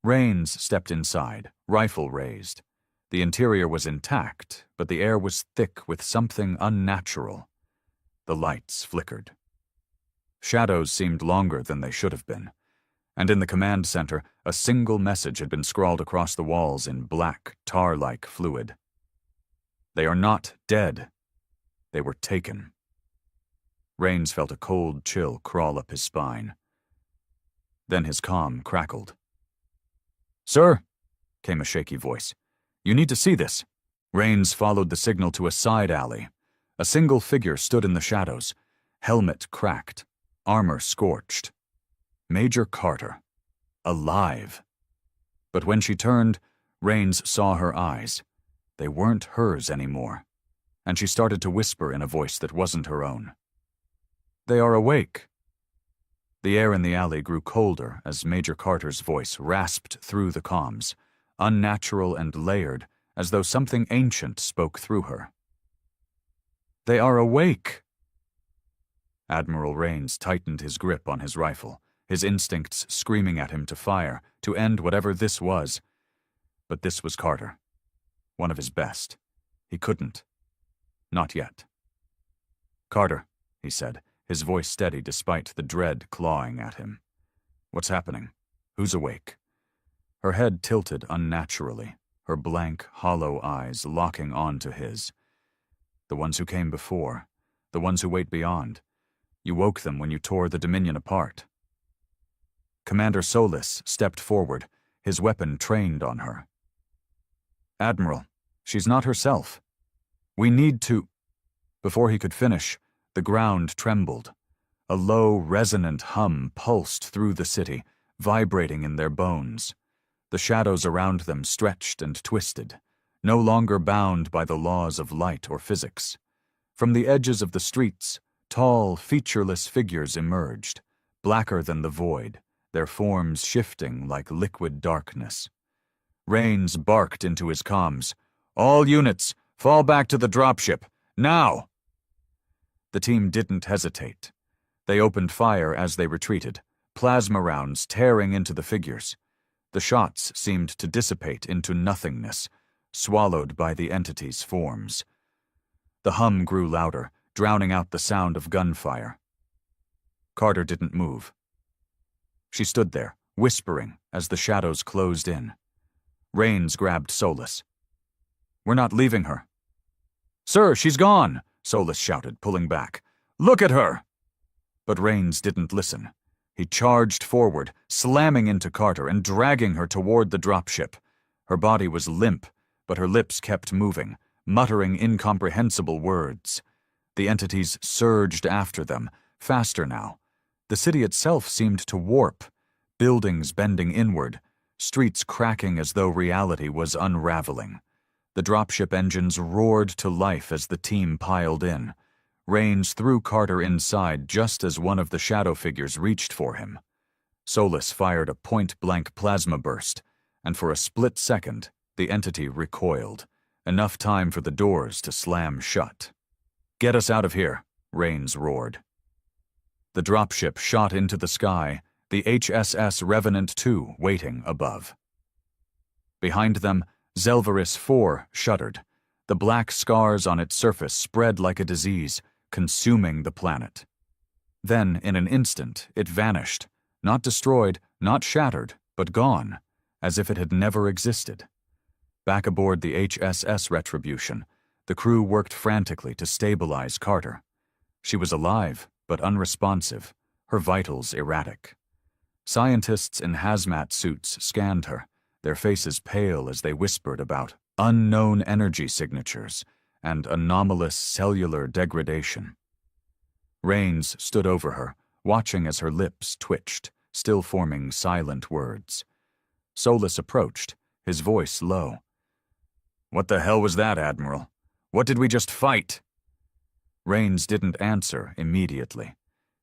Rains stepped inside, rifle raised. The interior was intact, but the air was thick with something unnatural. The lights flickered. Shadows seemed longer than they should have been, and in the command center, a single message had been scrawled across the walls in black, tar-like fluid. "They are not dead. They were taken." Rains felt a cold chill crawl up his spine. Then his comm crackled. "Sir," came a shaky voice, "you need to see this." Rains followed the signal to a side alley. A single figure stood in the shadows, helmet cracked, armor scorched. Major Carter. Alive. But when she turned, Rains saw her eyes. They weren't hers anymore, and she started to whisper in a voice that wasn't her own. "They are awake." The air in the alley grew colder as Major Carter's voice rasped through the comms, unnatural and layered, as though something ancient spoke through her. "They are awake." Admiral Rains tightened his grip on his rifle, his instincts screaming at him to fire, to end whatever this was. But this was Carter. One of his best. He couldn't. Not yet. "Carter," he said, his voice steady despite the dread clawing at him. "What's happening? Who's awake?" Her head tilted unnaturally, her blank, hollow eyes locking onto his. "The ones who came before. The ones who wait beyond. You woke them when you tore the Dominion apart." Commander Solus stepped forward, his weapon trained on her. "Admiral, she's not herself. We need to—" Before he could finish, the ground trembled. A low, resonant hum pulsed through the city, vibrating in their bones. The shadows around them stretched and twisted, no longer bound by the laws of light or physics. From the edges of the streets, tall, featureless figures emerged, blacker than the void, their forms shifting like liquid darkness. Rains barked into his comms, "All units, fall back to the dropship, now!" The team didn't hesitate. They opened fire as they retreated, plasma rounds tearing into the figures. The shots seemed to dissipate into nothingness, swallowed by the entity's forms. The hum grew louder, drowning out the sound of gunfire. Carter didn't move. She stood there, whispering as the shadows closed in. Rains grabbed Solus. "We're not leaving her." "Sir, she's gone!" Solus shouted, pulling back. "Look at her!" But Rains didn't listen. He charged forward, slamming into Carter and dragging her toward the dropship. Her body was limp, but her lips kept moving, muttering incomprehensible words. The entities surged after them, faster now. The city itself seemed to warp, buildings bending inward, streets cracking as though reality was unraveling. The dropship engines roared to life as the team piled in. Rains threw Carter inside just as one of the shadow figures reached for him. Solus fired a point-blank plasma burst, and for a split second, the entity recoiled, enough time for the doors to slam shut. "Get us out of here," Rains roared. The dropship shot into the sky, the HSS Revenant II waiting above. Behind them, Zelvaris 4 shuddered. The black scars on its surface spread like a disease, consuming the planet. Then, in an instant, it vanished, not destroyed, not shattered, but gone, as if it had never existed. Back aboard the HSS Retribution, the crew worked frantically to stabilize Carter. She was alive, but unresponsive, her vitals erratic. Scientists in hazmat suits scanned her, their faces pale as they whispered about unknown energy signatures and anomalous cellular degradation. Rains stood over her, watching as her lips twitched, still forming silent words. Solus approached, his voice low. "What the hell was that, Admiral? What did we just fight?" Rains didn't answer immediately.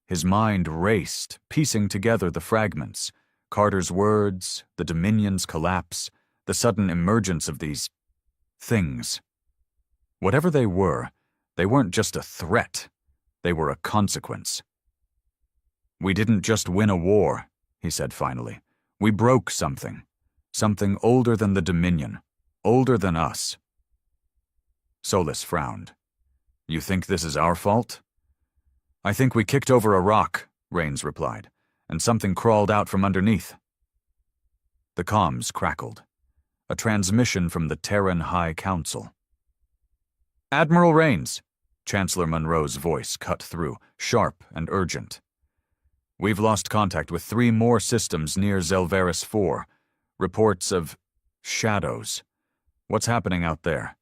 His mind raced, piecing together the fragments, Carter's words, the Dominion's collapse, the sudden emergence of these things. Whatever they weren't just a threat. They were a consequence. "We didn't just win a war," he said finally. "We broke something. Something older than the Dominion. Older than us." Solus frowned. "You think this is our fault?" "I think we kicked over a rock," Rains replied, "and something crawled out from underneath." The comms crackled. A transmission from the Terran High Council. "Admiral Rains," Chancellor Monroe's voice cut through, sharp and urgent. "We've lost contact with 3 more systems near Zelvaris 4. Reports of shadows. What's happening out there?"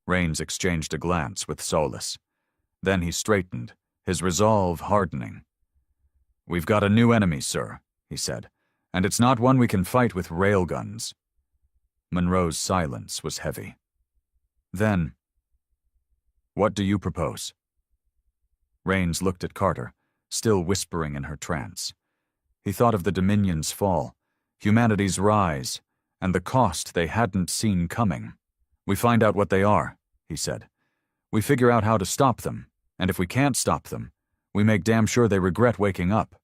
Rains exchanged a glance with Solus. Then he straightened, his resolve hardening. "We've got a new enemy, sir," he said, "and it's not one we can fight with railguns." Monroe's silence was heavy. Then, "What do you propose?" Rains looked at Carter, still whispering in her trance. He thought of the Dominion's fall, humanity's rise, and the cost they hadn't seen coming. "We find out what they are," he said. "We figure out how to stop them, and if we can't stop them, we make damn sure they regret waking up."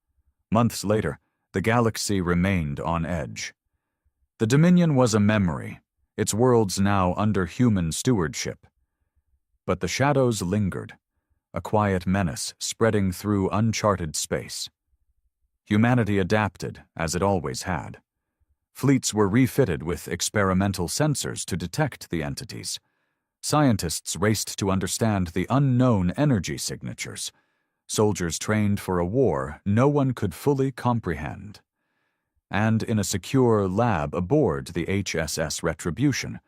Months later, the galaxy remained on edge. The Dominion was a memory, its worlds now under human stewardship. But the shadows lingered, a quiet menace spreading through uncharted space. Humanity adapted, as it always had. Fleets were refitted with experimental sensors to detect the entities. Scientists raced to understand the unknown energy signatures. Soldiers trained for a war no one could fully comprehend. And in a secure lab aboard the HSS Retribution,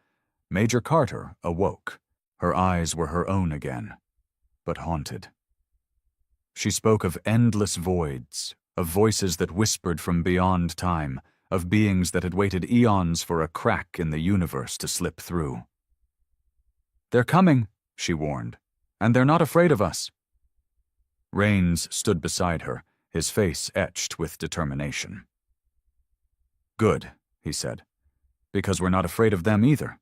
Major Carter awoke. Her eyes were her own again, but haunted. She spoke of endless voids, of voices that whispered from beyond time, of beings that had waited eons for a crack in the universe to slip through. "They're coming," she warned, "and they're not afraid of us." Rains stood beside her, his face etched with determination. "Good," he said, "because we're not afraid of them either."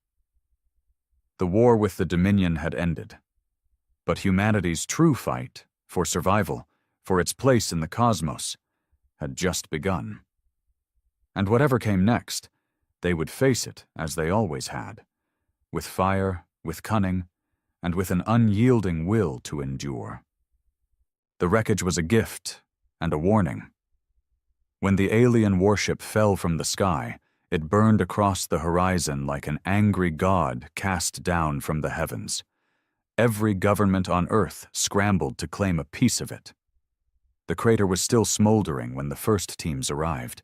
The war with the Dominion had ended, but humanity's true fight, for survival, for its place in the cosmos, had just begun. And whatever came next, they would face it as they always had, with fire, with cunning, and with an unyielding will to endure. The wreckage was a gift and a warning. When the alien warship fell from the sky, it burned across the horizon like an angry god cast down from the heavens. Every government on Earth scrambled to claim a piece of it. The crater was still smoldering when the first teams arrived.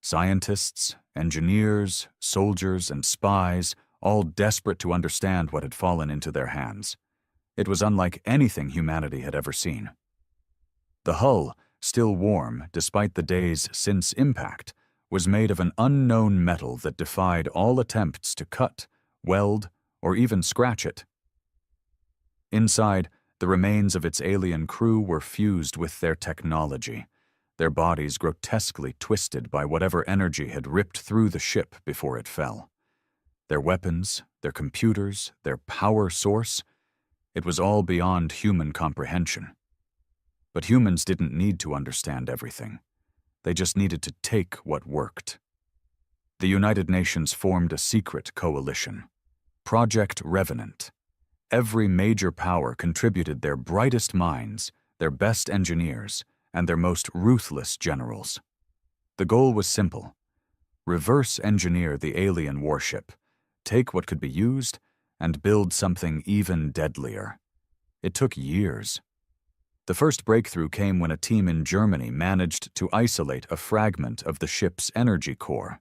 Scientists, engineers, soldiers, and spies, all desperate to understand what had fallen into their hands. It was unlike anything humanity had ever seen. The hull, still warm despite the days since impact, was made of an unknown metal that defied all attempts to cut, weld, or even scratch it. Inside, the remains of its alien crew were fused with their technology, their bodies grotesquely twisted by whatever energy had ripped through the ship before it fell. Their weapons, their computers, their power source, it was all beyond human comprehension. But humans didn't need to understand everything. They just needed to take what worked. The United Nations formed a secret coalition, Project Revenant. Every major power contributed their brightest minds, their best engineers, and their most ruthless generals. The goal was simple: reverse engineer the alien warship, take what could be used, and build something even deadlier. It took years. The first breakthrough came when a team in Germany managed to isolate a fragment of the ship's energy core.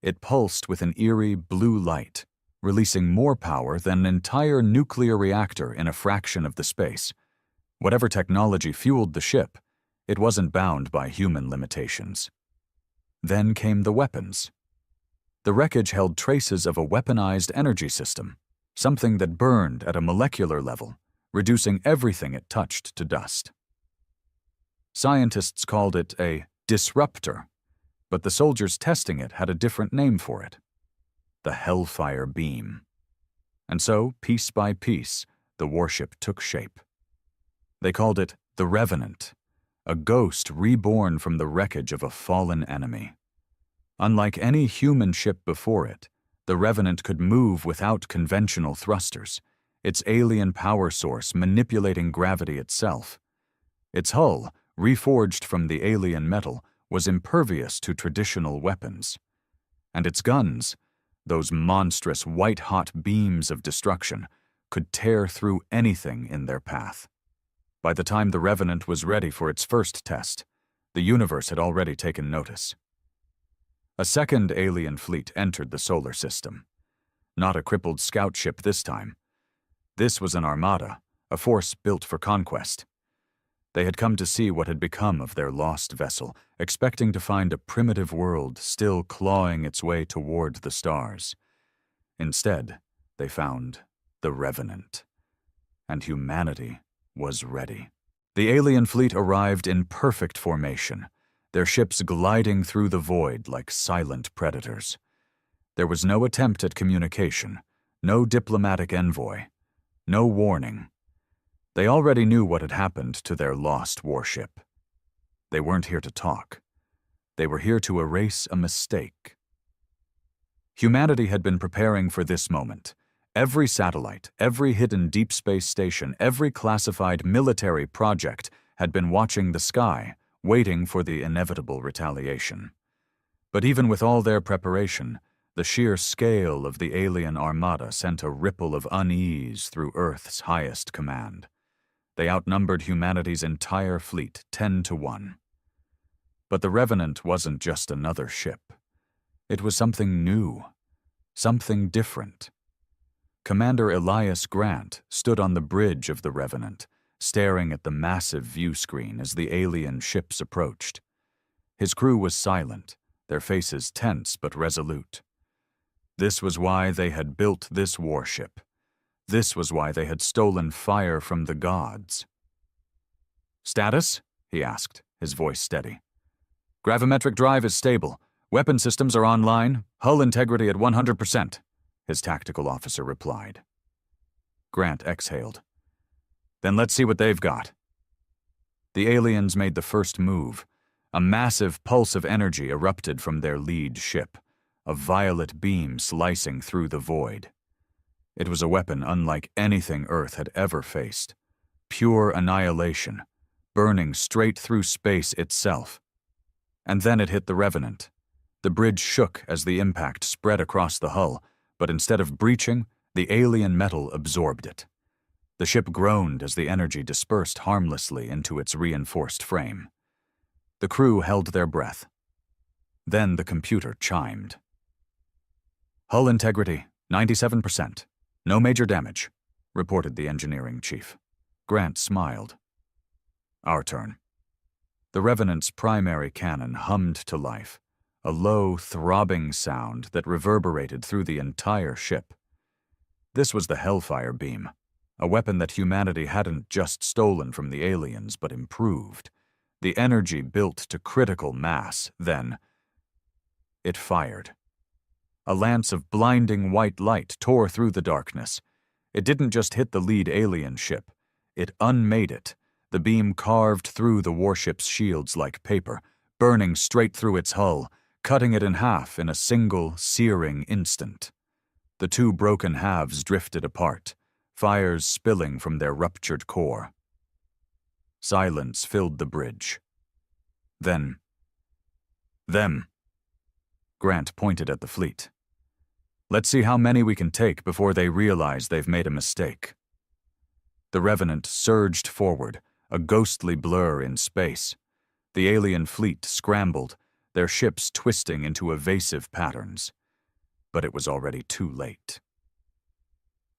It pulsed with an eerie blue light, releasing more power than an entire nuclear reactor in a fraction of the space. Whatever technology fueled the ship, it wasn't bound by human limitations. Then came the weapons. The wreckage held traces of a weaponized energy system, something that burned at a molecular level, reducing everything it touched to dust. Scientists called it a disruptor, but the soldiers testing it had a different name for it: the Hellfire beam. And so, piece by piece, the warship took shape. They called it the Revenant, a ghost reborn from the wreckage of a fallen enemy. Unlike any human ship before it, the Revenant could move without conventional thrusters, its alien power source manipulating gravity itself. Its hull, reforged from the alien metal, was impervious to traditional weapons. And its guns, those monstrous white-hot beams of destruction, could tear through anything in their path. By the time the Revenant was ready for its first test, the universe had already taken notice. A second alien fleet entered the solar system. Not a crippled scout ship this time. This was an armada, a force built for conquest. They had come to see what had become of their lost vessel, expecting to find a primitive world still clawing its way toward the stars. Instead, they found the Revenant. And humanity was ready. The alien fleet arrived in perfect formation, their ships gliding through the void like silent predators. There was no attempt at communication, no diplomatic envoy, no warning. They already knew what had happened to their lost warship. They weren't here to talk. They were here to erase a mistake. Humanity had been preparing for this moment. Every satellite, every hidden deep space station, every classified military project had been watching the sky, waiting for the inevitable retaliation. But even with all their preparation, the sheer scale of the alien armada sent a ripple of unease through Earth's highest command. They outnumbered humanity's entire fleet 10-1. But the Revenant wasn't just another ship. It was something new, something different. Commander Elias Grant stood on the bridge of the Revenant, staring at the massive view screen as the alien ships approached. His crew was silent, their faces tense but resolute. This was why they had built this warship. This was why they had stolen fire from the gods. "Status?" he asked, his voice steady. "Gravimetric drive is stable. Weapon systems are online. Hull integrity at 100%. His tactical officer replied. Grant exhaled. "Then let's see what they've got." The aliens made the first move. A massive pulse of energy erupted from their lead ship, a violet beam slicing through the void. It was a weapon unlike anything Earth had ever faced. Pure annihilation, burning straight through space itself. And then it hit the Revenant. The bridge shook as the impact spread across the hull, but instead of breaching, the alien metal absorbed it. The ship groaned as the energy dispersed harmlessly into its reinforced frame. The crew held their breath. Then the computer chimed. "Hull integrity, 97%. No major damage," reported the engineering chief. Grant smiled. "Our turn." The Revenant's primary cannon hummed to life, a low, throbbing sound that reverberated through the entire ship. This was the Hellfire beam, a weapon that humanity hadn't just stolen from the aliens but improved. The energy built to critical mass, then it fired. A lance of blinding white light tore through the darkness. It didn't just hit the lead alien ship. It unmade it, The beam carved through the warship's shields like paper, burning straight through its hull, cutting it in half in a single, searing instant. The two broken halves drifted apart, fires spilling from their ruptured core. Silence filled the bridge. Then, them. Grant pointed at the fleet. Let's see how many we can take before they realize they've made a mistake. The Revenant surged forward, a ghostly blur in space. The alien fleet scrambled, their ships twisting into evasive patterns. But it was already too late.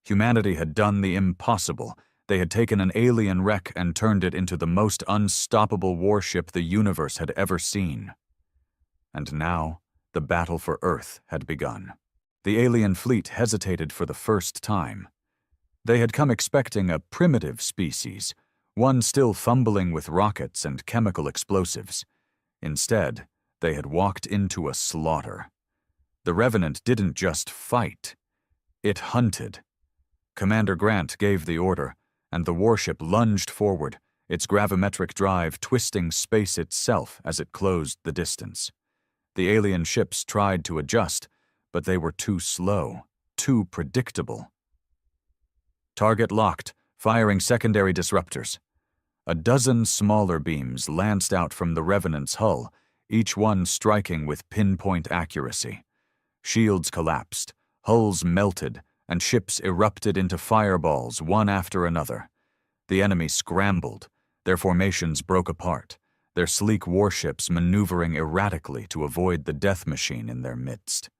Humanity had done the impossible. They had taken an alien wreck and turned it into the most unstoppable warship the universe had ever seen. And now, the battle for Earth had begun. The alien fleet hesitated for the first time. They had come expecting a primitive species, one still fumbling with rockets and chemical explosives. Instead, they had walked into a slaughter. The Revenant didn't just fight. It hunted. Commander Grant gave the order, and the warship lunged forward, its gravimetric drive twisting space itself as it closed the distance. The alien ships tried to adjust, but they were too slow, too predictable. Target locked, firing secondary disruptors. A dozen smaller beams lanced out from the Revenant's hull, each one striking with pinpoint accuracy. Shields collapsed, hulls melted, and ships erupted into fireballs one after another. The enemy scrambled, their formations broke apart, their sleek warships maneuvering erratically to avoid the death machine in their midst.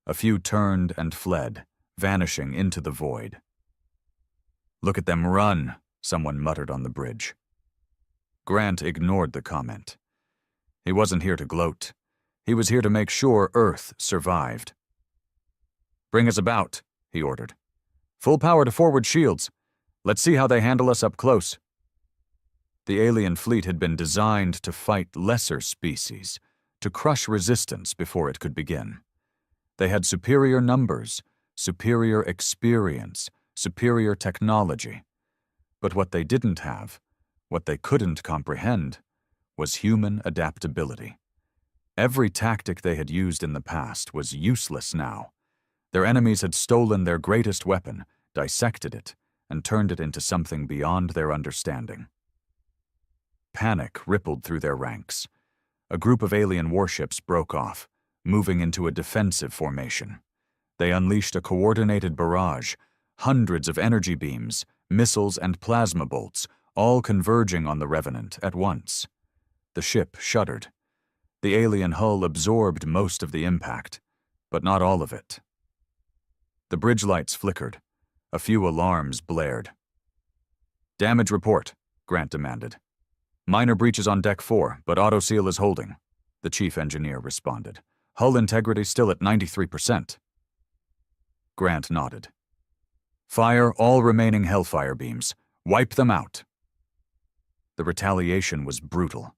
A few turned and fled, vanishing into the void. "Look at them run," someone muttered on the bridge. Grant ignored the comment. He wasn't here to gloat. He was here to make sure Earth survived. "Bring us about," he ordered. "Full power to forward shields. Let's see how they handle us up close." The alien fleet had been designed to fight lesser species, to crush resistance before it could begin. They had superior numbers, superior experience, superior technology. But what they didn't have, what they couldn't comprehend, was human adaptability. Every tactic they had used in the past was useless now. Their enemies had stolen their greatest weapon, dissected it, and turned it into something beyond their understanding. Panic rippled through their ranks. A group of alien warships broke off, moving into a defensive formation. They unleashed a coordinated barrage, hundreds of energy beams, missiles, and plasma bolts, all converging on the Revenant at once. The ship shuddered. The alien hull absorbed most of the impact, but not all of it. The bridge lights flickered. A few alarms blared. "Damage report," Grant demanded. "Minor breaches on Deck 4, but auto-seal is holding," the chief engineer responded. "Hull integrity still at 93%. Grant nodded. "Fire all remaining Hellfire beams. Wipe them out." The retaliation was brutal.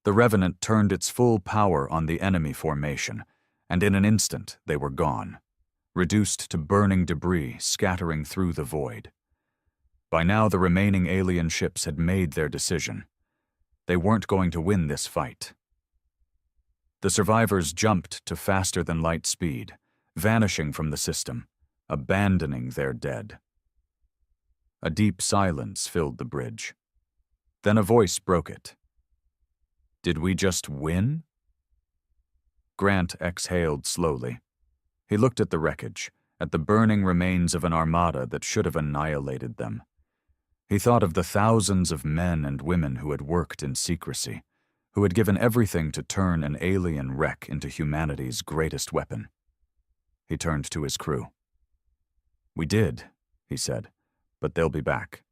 The Revenant turned its full power on the enemy formation, and in an instant they were gone, reduced to burning debris scattering through the void. By now the remaining alien ships had made their decision. They weren't going to win this fight. The survivors jumped to faster-than-light speed, vanishing from the system, abandoning their dead. A deep silence filled the bridge. Then a voice broke it. "Did we just win?" Grant exhaled slowly. He looked at the wreckage, at the burning remains of an armada that should have annihilated them. He thought of the thousands of men and women who had worked in secrecy, who had given everything to turn an alien wreck into humanity's greatest weapon. He turned to his crew. "We did," he said, "but they'll be back."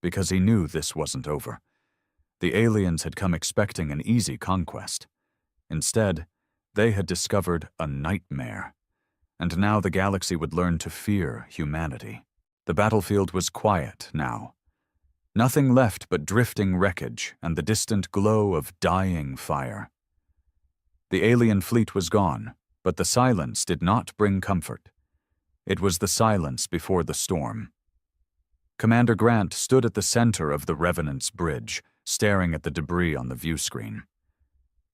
Because he knew this wasn't over. The aliens had come expecting an easy conquest. Instead, they had discovered a nightmare. And now the galaxy would learn to fear humanity. The battlefield was quiet now. Nothing left but drifting wreckage and the distant glow of dying fire. The alien fleet was gone, but the silence did not bring comfort. It was the silence before the storm. Commander Grant stood at the center of the Revenant's bridge, staring at the debris on the view screen.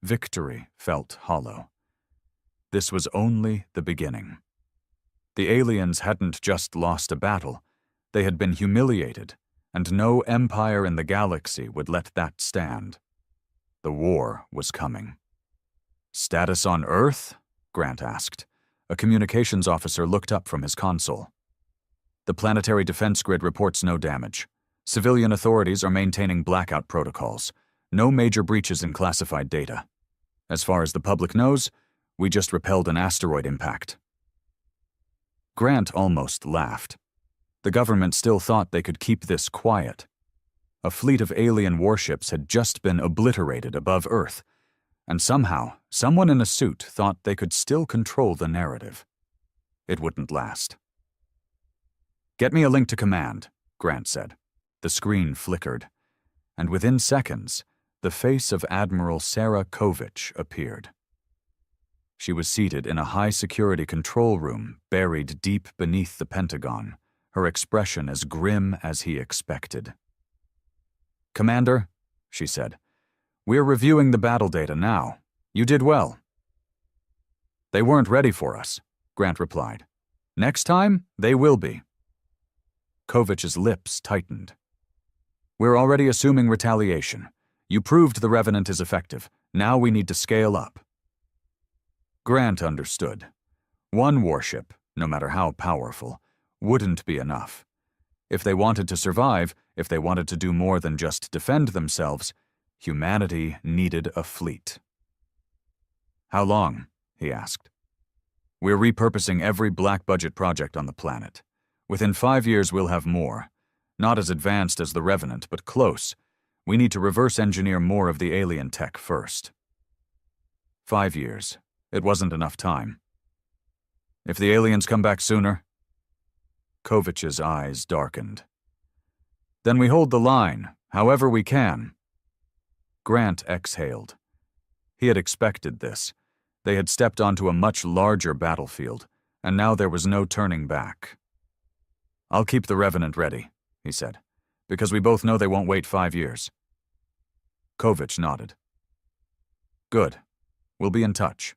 Victory felt hollow. This was only the beginning. The aliens hadn't just lost a battle, they had been humiliated, and no empire in the galaxy would let that stand. The war was coming. "Status on Earth?" Grant asked. A communications officer looked up from his console. "The planetary defense grid reports no damage. Civilian authorities are maintaining blackout protocols. No major breaches in classified data. As far as the public knows, we just repelled an asteroid impact." Grant almost laughed. The government still thought they could keep this quiet. A fleet of alien warships had just been obliterated above Earth, and somehow, someone in a suit thought they could still control the narrative. It wouldn't last. "Get me a link to command," Grant said. The screen flickered, and within seconds, the face of Admiral Sarah Kovich appeared. She was seated in a high-security control room buried deep beneath the Pentagon, her expression as grim as he expected. "Commander," she said, "we're reviewing the battle data now. You did well." "They weren't ready for us," Grant replied. "Next time, they will be." Kovich's lips tightened. "We're already assuming retaliation. You proved the Revenant is effective. Now we need to scale up." Grant understood. One warship, no matter how powerful, wouldn't be enough. If they wanted to survive, if they wanted to do more than just defend themselves, humanity needed a fleet. "How long?" he asked. "We're repurposing every black-budget project on the planet. Within 5 years we'll have more. Not as advanced as the Revenant, but close. We need to reverse engineer more of the alien tech first." 5 years. It wasn't enough time. "If the aliens come back sooner?" Kovich's eyes darkened. "Then we hold the line, however we can." Grant exhaled. He had expected this. They had stepped onto a much larger battlefield, and now there was no turning back. "I'll keep the Revenant ready," he said, "because we both know they won't wait 5 years." Kovich nodded. "Good. We'll be in touch."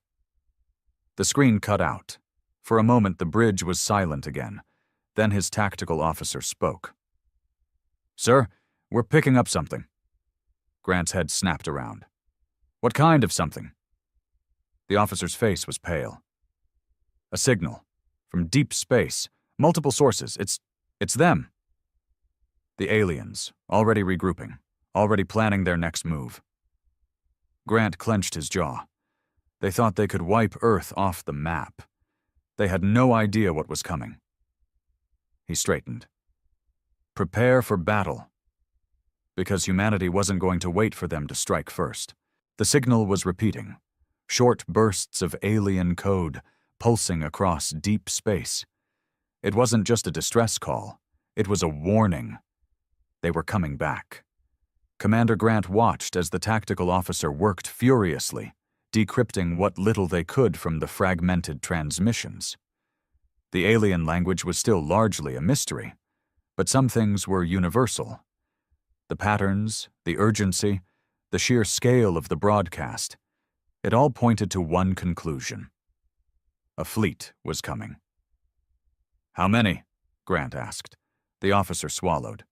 The screen cut out. For a moment the bridge was silent again. Then his tactical officer spoke. "Sir, we're picking up something." Grant's head snapped around. "What kind of something?" The officer's face was pale. "A signal. From deep space. Multiple sources. It's them." The aliens, already regrouping, already planning their next move. Grant clenched his jaw. They thought they could wipe Earth off the map. They had no idea what was coming. He straightened. "Prepare for battle." Because humanity wasn't going to wait for them to strike first. The signal was repeating. Short bursts of alien code, pulsing across deep space. It wasn't just a distress call. It was a warning. They were coming back. Commander Grant watched as the tactical officer worked furiously, decrypting what little they could from the fragmented transmissions. The alien language was still largely a mystery, but some things were universal. The patterns, the urgency, the sheer scale of the broadcast, it all pointed to one conclusion. A fleet was coming. "How many?" Grant asked. The officer swallowed.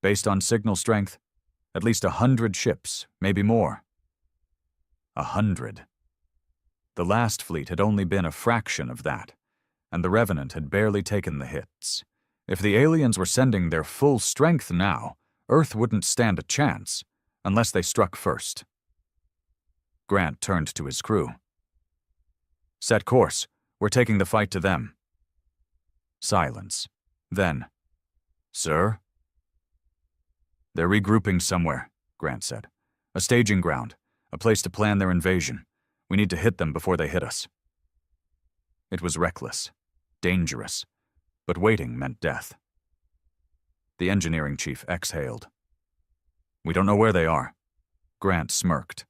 "Based on signal strength, at least 100 ships, maybe more." 100. The last fleet had only been a fraction of that, and the Revenant had barely taken the hits. If the aliens were sending their full strength now, Earth wouldn't stand a chance, unless they struck first. Grant turned to his crew. "Set course. We're taking the fight to them." Silence. Then, "Sir?" "They're regrouping somewhere," Grant said. "A staging ground, a place to plan their invasion. We need to hit them before they hit us." It was reckless, dangerous, but waiting meant death. The engineering chief exhaled. "We don't know where they are." Grant smirked.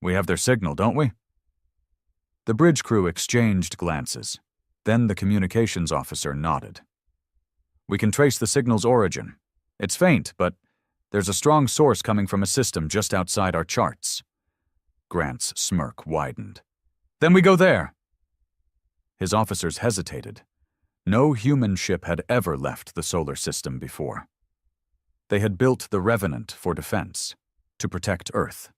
"We have their signal, don't we?" The bridge crew exchanged glances. Then the communications officer nodded. We can trace the signal's origin. It's faint, but there's a strong source coming from a system just outside our charts. Grant's smirk widened. Then we go there. His officers hesitated. No human ship had ever left the solar system before. They had built the Revenant for defense, to protect Earth.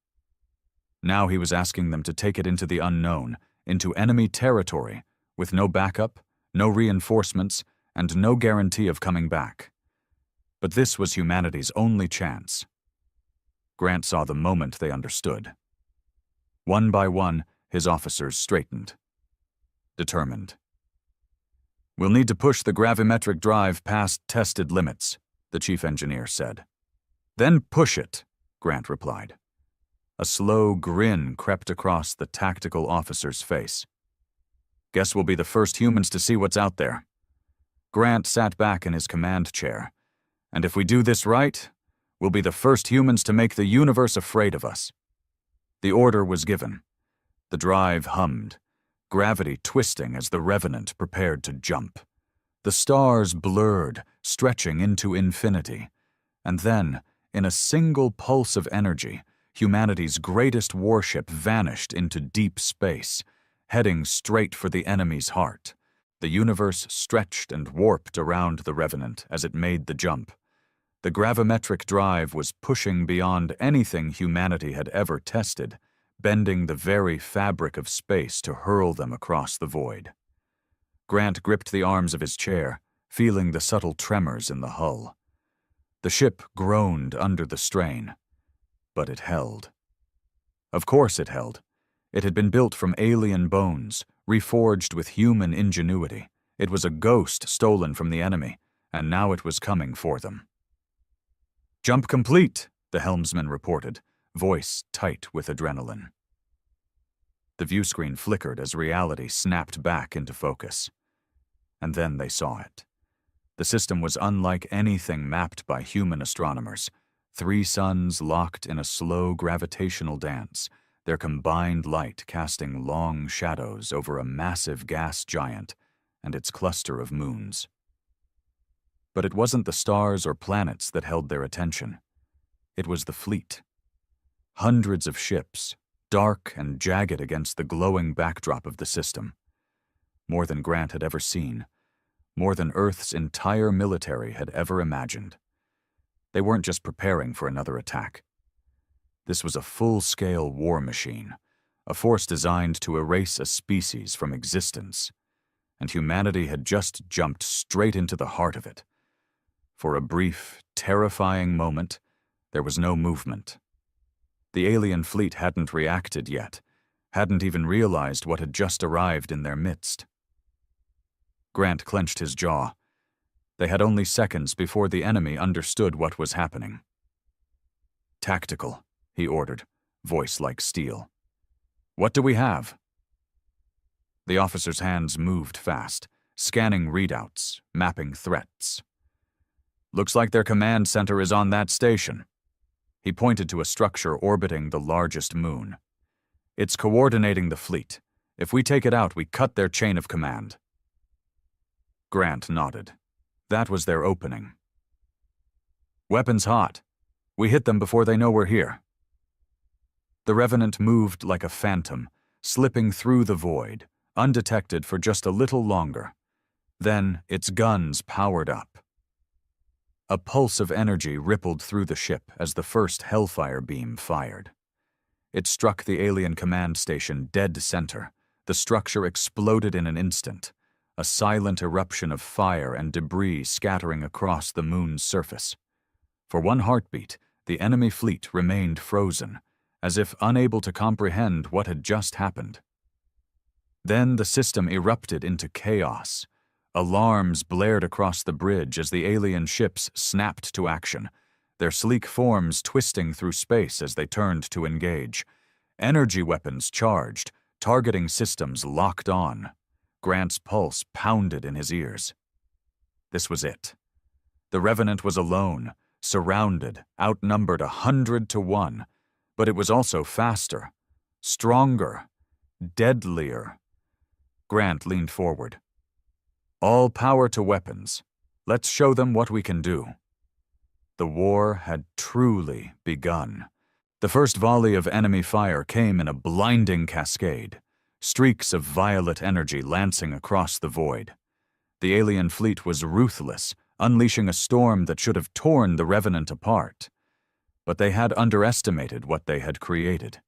Now he was asking them to take it into the unknown, into enemy territory, with no backup, no reinforcements, and no guarantee of coming back. But this was humanity's only chance. Grant saw the moment they understood. One by one, his officers straightened. Determined. We'll need to push the gravimetric drive past tested limits, the chief engineer said. Then push it, Grant replied. A slow grin crept across the tactical officer's face. Guess we'll be the first humans to see what's out there. Grant sat back in his command chair. And if we do this right, we'll be the first humans to make the universe afraid of us. The order was given. The drive hummed, gravity twisting as the Revenant prepared to jump. The stars blurred, stretching into infinity. And then, in a single pulse of energy, humanity's greatest warship vanished into deep space, heading straight for the enemy's heart. The universe stretched and warped around the Revenant as it made the jump. The gravimetric drive was pushing beyond anything humanity had ever tested, bending the very fabric of space to hurl them across the void. Grant gripped the arms of his chair, feeling the subtle tremors in the hull. The ship groaned under the strain, but it held. Of course it held. It had been built from alien bones, reforged with human ingenuity. It was a ghost stolen from the enemy, and now it was coming for them. Jump complete, the helmsman reported, voice tight with adrenaline. The viewscreen flickered as reality snapped back into focus. And then they saw it. The system was unlike anything mapped by human astronomers. 3 suns locked in a slow gravitational dance, their combined light casting long shadows over a massive gas giant and its cluster of moons. But it wasn't the stars or planets that held their attention. It was the fleet. Hundreds of ships, dark and jagged against the glowing backdrop of the system. More than Grant had ever seen. More than Earth's entire military had ever imagined. They weren't just preparing for another attack. This was a full-scale war machine, a force designed to erase a species from existence. And humanity had just jumped straight into the heart of it. For a brief, terrifying moment, there was no movement. The alien fleet hadn't reacted yet, hadn't even realized what had just arrived in their midst. Grant clenched his jaw. They had only seconds before the enemy understood what was happening. Tactical, he ordered, voice like steel. What do we have? The officer's hands moved fast, scanning readouts, mapping threats. Looks like their command center is on that station. He pointed to a structure orbiting the largest moon. It's coordinating the fleet. If we take it out, we cut their chain of command. Grant nodded. That was their opening. Weapons hot. We hit them before they know we're here. The Revenant moved like a phantom, slipping through the void, undetected for just a little longer. Then its guns powered up. A pulse of energy rippled through the ship as the first Hellfire beam fired. It struck the alien command station dead center. The structure exploded in an instant, a silent eruption of fire and debris scattering across the moon's surface. For one heartbeat, the enemy fleet remained frozen, as if unable to comprehend what had just happened. Then the system erupted into chaos. Alarms blared across the bridge as the alien ships snapped to action, their sleek forms twisting through space as they turned to engage. Energy weapons charged, targeting systems locked on. Grant's pulse pounded in his ears. This was it. The Revenant was alone, surrounded, outnumbered 100 to 1, but it was also faster, stronger, deadlier. Grant leaned forward. All power to weapons. Let's show them what we can do. The war had truly begun. The first volley of enemy fire came in a blinding cascade, streaks of violet energy lancing across the void. The alien fleet was ruthless, unleashing a storm that should have torn the Revenant apart. But they had underestimated what they had created.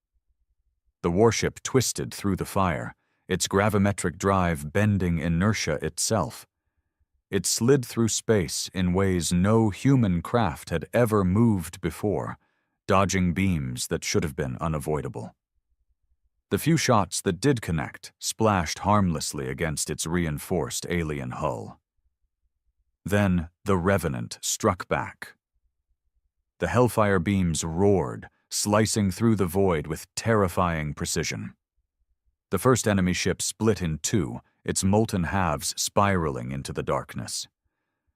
The warship twisted through the fire, its gravimetric drive bending inertia itself. It slid through space in ways no human craft had ever moved before, dodging beams that should have been unavoidable. The few shots that did connect splashed harmlessly against its reinforced alien hull. Then the Revenant struck back. The hellfire beams roared, slicing through the void with terrifying precision. The first enemy ship split in two, its molten halves spiraling into the darkness.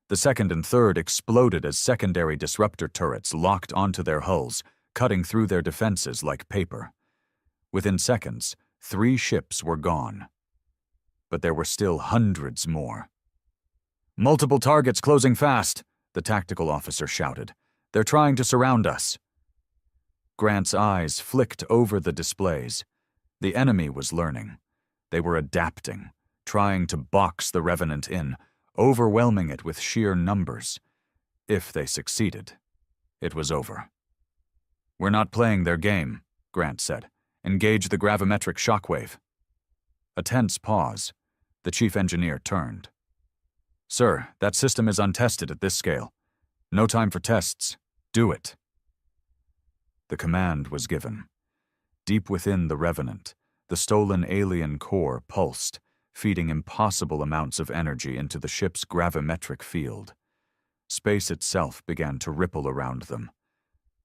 The second and third exploded as secondary disruptor turrets locked onto their hulls, cutting through their defenses like paper. Within seconds, 3 ships were gone. But there were still hundreds more. "Multiple targets closing fast," the tactical officer shouted. "They're trying to surround us." Grant's eyes flicked over the displays. The enemy was learning. They were adapting, trying to box the Revenant in, overwhelming it with sheer numbers. If they succeeded, it was over. "We're not playing their game," Grant said. "Engage the gravimetric shockwave." A tense pause. The chief engineer turned. "Sir, that system is untested at this scale. No time for tests. Do it." The command was given. Deep within the Revenant, the stolen alien core pulsed, feeding impossible amounts of energy into the ship's gravimetric field. Space itself began to ripple around them.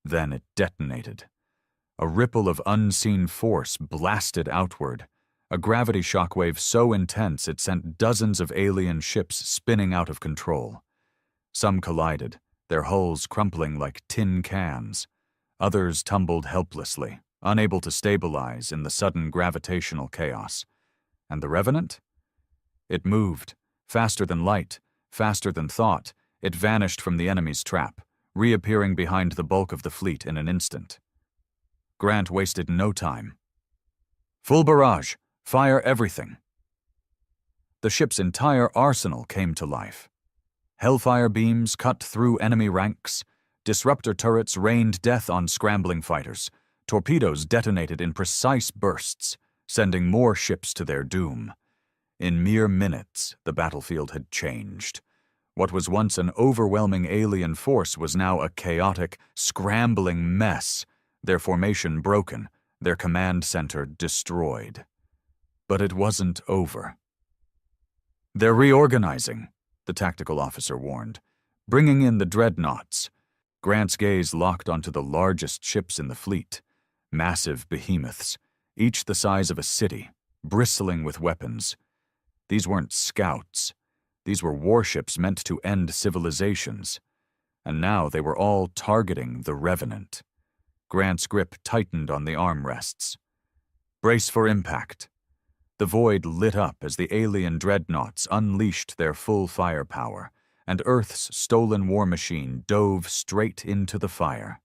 Then it detonated. A ripple of unseen force blasted outward, a gravity shockwave so intense it sent dozens of alien ships spinning out of control. Some collided, their hulls crumpling like tin cans. Others tumbled helplessly, unable to stabilize in the sudden gravitational chaos. And the Revenant? It moved, faster than light, faster than thought. It vanished from the enemy's trap, reappearing behind the bulk of the fleet in an instant. Grant wasted no time. "Full barrage! Fire everything!" The ship's entire arsenal came to life. Hellfire beams cut through enemy ranks. Disruptor turrets rained death on scrambling fighters. Torpedoes detonated in precise bursts, sending more ships to their doom. In mere minutes, the battlefield had changed. What was once an overwhelming alien force was now a chaotic, scrambling mess, their formation broken, their command center destroyed. But it wasn't over. "They're reorganizing," the tactical officer warned, "bringing in the dreadnoughts." Grant's gaze locked onto the largest ships in the fleet, massive behemoths, each the size of a city, bristling with weapons. These weren't scouts. These were warships meant to end civilizations. And now they were all targeting the Revenant. Grant's grip tightened on the armrests. "Brace for impact." The void lit up as the alien dreadnoughts unleashed their full firepower, and Earth's stolen war machine dove straight into the fire.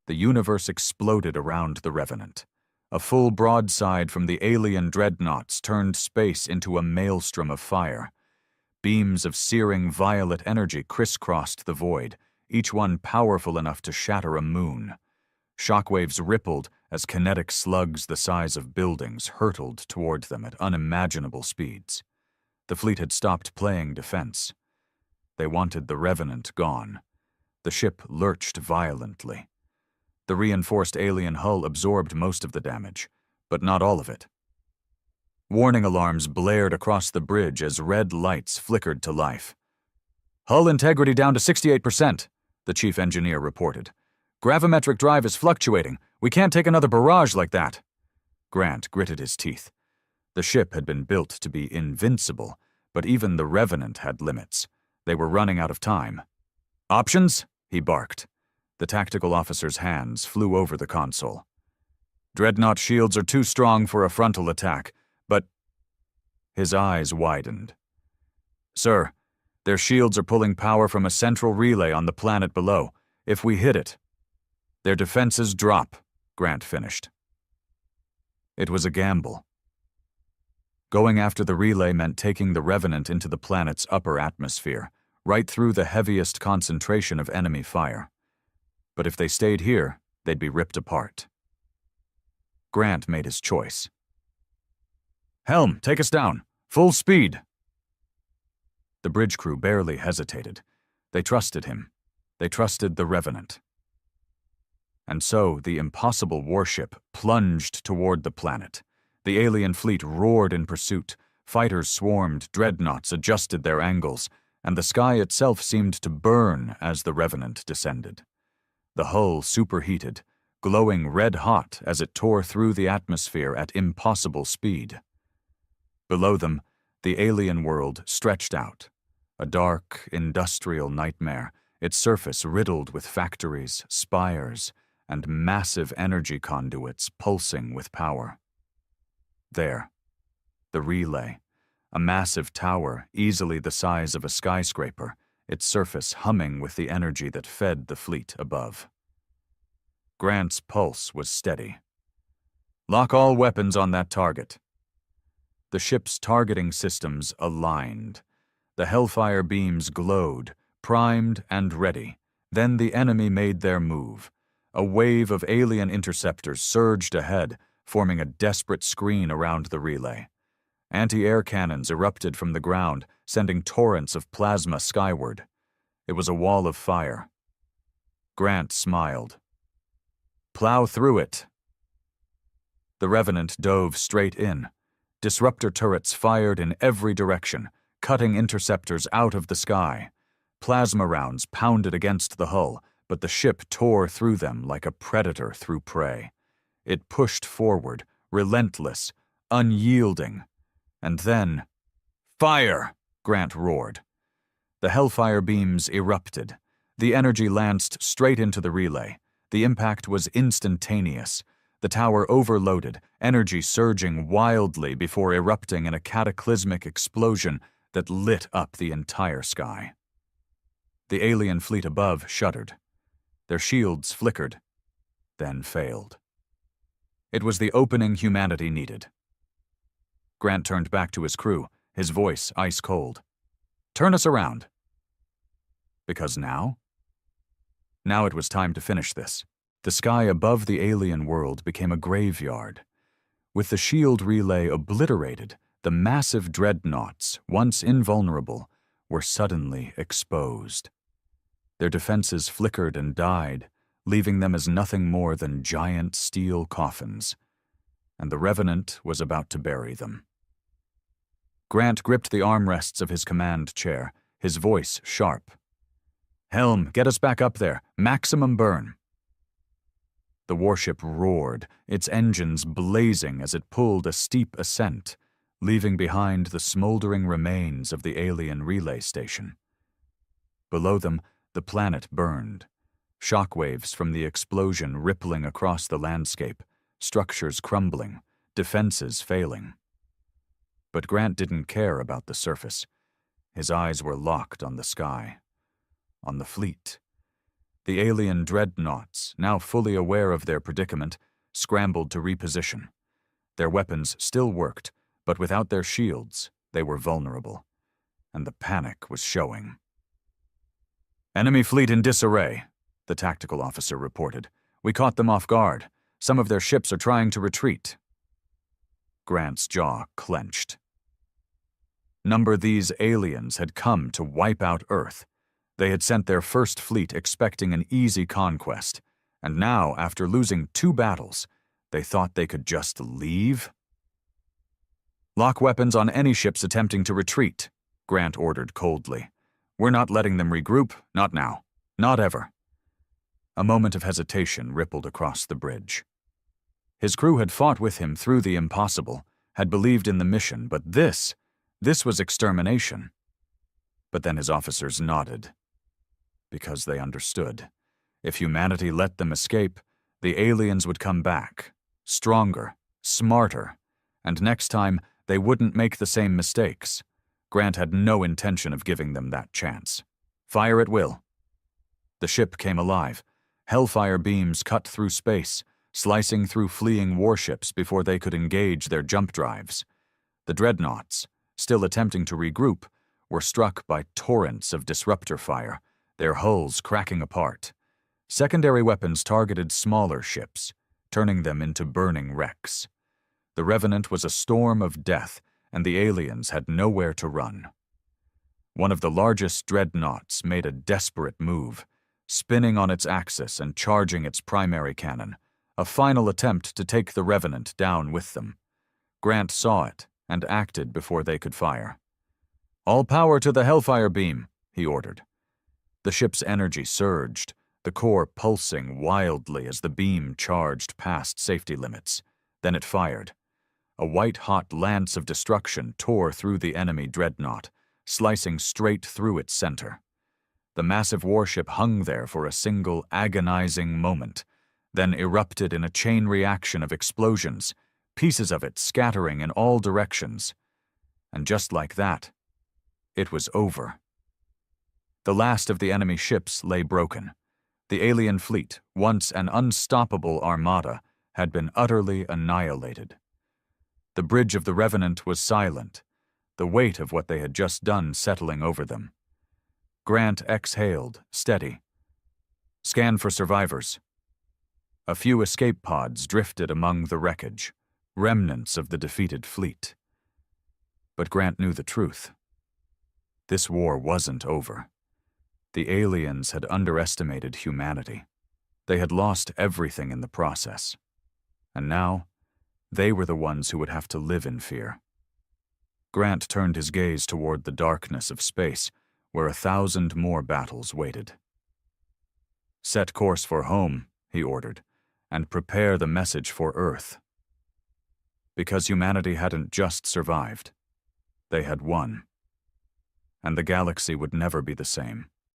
The universe exploded around the Revenant. A full broadside from the alien dreadnoughts turned space into a maelstrom of fire. Beams of searing violet energy crisscrossed the void, each one powerful enough to shatter a moon. Shockwaves rippled as kinetic slugs the size of buildings hurtled toward them at unimaginable speeds. The fleet had stopped playing defense. They wanted the Revenant gone. The ship lurched violently. The reinforced alien hull absorbed most of the damage, but not all of it. Warning alarms blared across the bridge as red lights flickered to life. "Hull integrity down to 68%, the chief engineer reported. "Gravimetric drive is fluctuating. We can't take another barrage like that." Grant gritted his teeth. The ship had been built to be invincible, but even the Revenant had limits. They were running out of time. "Options?" he barked. The tactical officer's hands flew over the console. "Dreadnought shields are too strong for a frontal attack, but..." His eyes widened. "Sir, Their shields are pulling power from a central relay on the planet below. If we hit it, their defenses drop, Grant finished. It was a gamble. Going after the relay meant taking the Revenant into the planet's upper atmosphere, right through the heaviest concentration of enemy fire. But if they stayed here, they'd be ripped apart. Grant made his choice. "Helm, take us down. Full speed." The bridge crew barely hesitated. They trusted him. They trusted the Revenant. And so the impossible warship plunged toward the planet. The alien fleet roared in pursuit. Fighters swarmed, dreadnoughts adjusted their angles, and the sky itself seemed to burn as the Revenant descended. The hull superheated, glowing red-hot as it tore through the atmosphere at impossible speed. Below them, the alien world stretched out, a dark, industrial nightmare, its surface riddled with factories, spires, and massive energy conduits pulsing with power. There, the relay, a massive tower easily the size of a skyscraper, its surface humming with the energy that fed the fleet above. Grant's pulse was steady. "Lock all weapons on that target." The ship's targeting systems aligned. The Hellfire beams glowed, primed and ready. Then the enemy made their move. A wave of alien interceptors surged ahead, forming a desperate screen around the relay. Anti-air cannons erupted from the ground, sending torrents of plasma skyward. It was a wall of fire. Grant smiled. "Plow through it." The Revenant dove straight in. Disruptor turrets fired in every direction, cutting interceptors out of the sky. Plasma rounds pounded against the hull, but the ship tore through them like a predator through prey. It pushed forward, relentless, unyielding. And then, "Fire!" Grant roared. The Hellfire beams erupted. The energy lanced straight into the relay. The impact was instantaneous. The tower overloaded, energy surging wildly before erupting in a cataclysmic explosion that lit up the entire sky. The alien fleet above shuddered. Their shields flickered, then failed. It was the opening humanity needed. Grant turned back to his crew, his voice ice cold. "Turn us around." Because now? Now it was time to finish this. The sky above the alien world became a graveyard. With the shield relay obliterated, the massive dreadnoughts, once invulnerable, were suddenly exposed. Their defenses flickered and died, leaving them as nothing more than giant steel coffins. And the Revenant was about to bury them. Grant gripped the armrests of his command chair, his voice sharp. "Helm, get us back up there. Maximum burn." The warship roared, its engines blazing as it pulled a steep ascent, leaving behind the smoldering remains of the alien relay station. Below them, the planet burned. Shockwaves from the explosion rippling across the landscape, structures crumbling, defenses failing. But Grant didn't care about the surface. His eyes were locked on the sky, on the fleet. The alien dreadnoughts, now fully aware of their predicament, scrambled to reposition. Their weapons still worked, but without their shields, they were vulnerable. And the panic was showing. "Enemy fleet in disarray," the tactical officer reported. "We caught them off guard. Some of their ships are trying to retreat." Grant's jaw clenched. These aliens had come to wipe out Earth. They had sent their first fleet expecting an easy conquest, and now, after losing 2 battles, they thought they could just leave? "Lock weapons on any ships attempting to retreat," Grant ordered coldly. "We're not letting them regroup, not now, not ever." A moment of hesitation rippled across the bridge. His crew had fought with him through the impossible, had believed in the mission, but this was extermination. But then his officers nodded. Because they understood. If humanity let them escape, the aliens would come back, stronger, smarter, and next time they wouldn't make the same mistakes. Grant had no intention of giving them that chance. Fire at will. The ship came alive. Hellfire beams cut through space, slicing through fleeing warships before they could engage their jump drives. The dreadnoughts, still attempting to regroup, were struck by torrents of disruptor fire, their hulls cracking apart. Secondary weapons targeted smaller ships, turning them into burning wrecks. The Revenant was a storm of death, and the aliens had nowhere to run. One of the largest dreadnoughts made a desperate move, spinning on its axis and charging its primary cannon, a final attempt to take the Revenant down with them. Grant saw it and acted before they could fire. "All power to the Hellfire beam," he ordered. The ship's energy surged, the core pulsing wildly as the beam charged past safety limits. Then it fired. A white-hot lance of destruction tore through the enemy dreadnought, slicing straight through its center. The massive warship hung there for a single agonizing moment, then erupted in a chain reaction of explosions, pieces of it scattering in all directions. And just like that, it was over. The last of the enemy ships lay broken. The alien fleet, once an unstoppable armada, had been utterly annihilated. The bridge of the Revenant was silent, the weight of what they had just done settling over them. Grant exhaled, steady. "Scan for survivors." A few escape pods drifted among the wreckage, remnants of the defeated fleet. But Grant knew the truth. This war wasn't over. The aliens had underestimated humanity. They had lost everything in the process. And now, they were the ones who would have to live in fear. Grant turned his gaze toward the darkness of space, where 1,000 more battles waited. "Set course for home," he ordered, "and prepare the message for Earth." Because humanity hadn't just survived. They had won. And the galaxy would never be the same.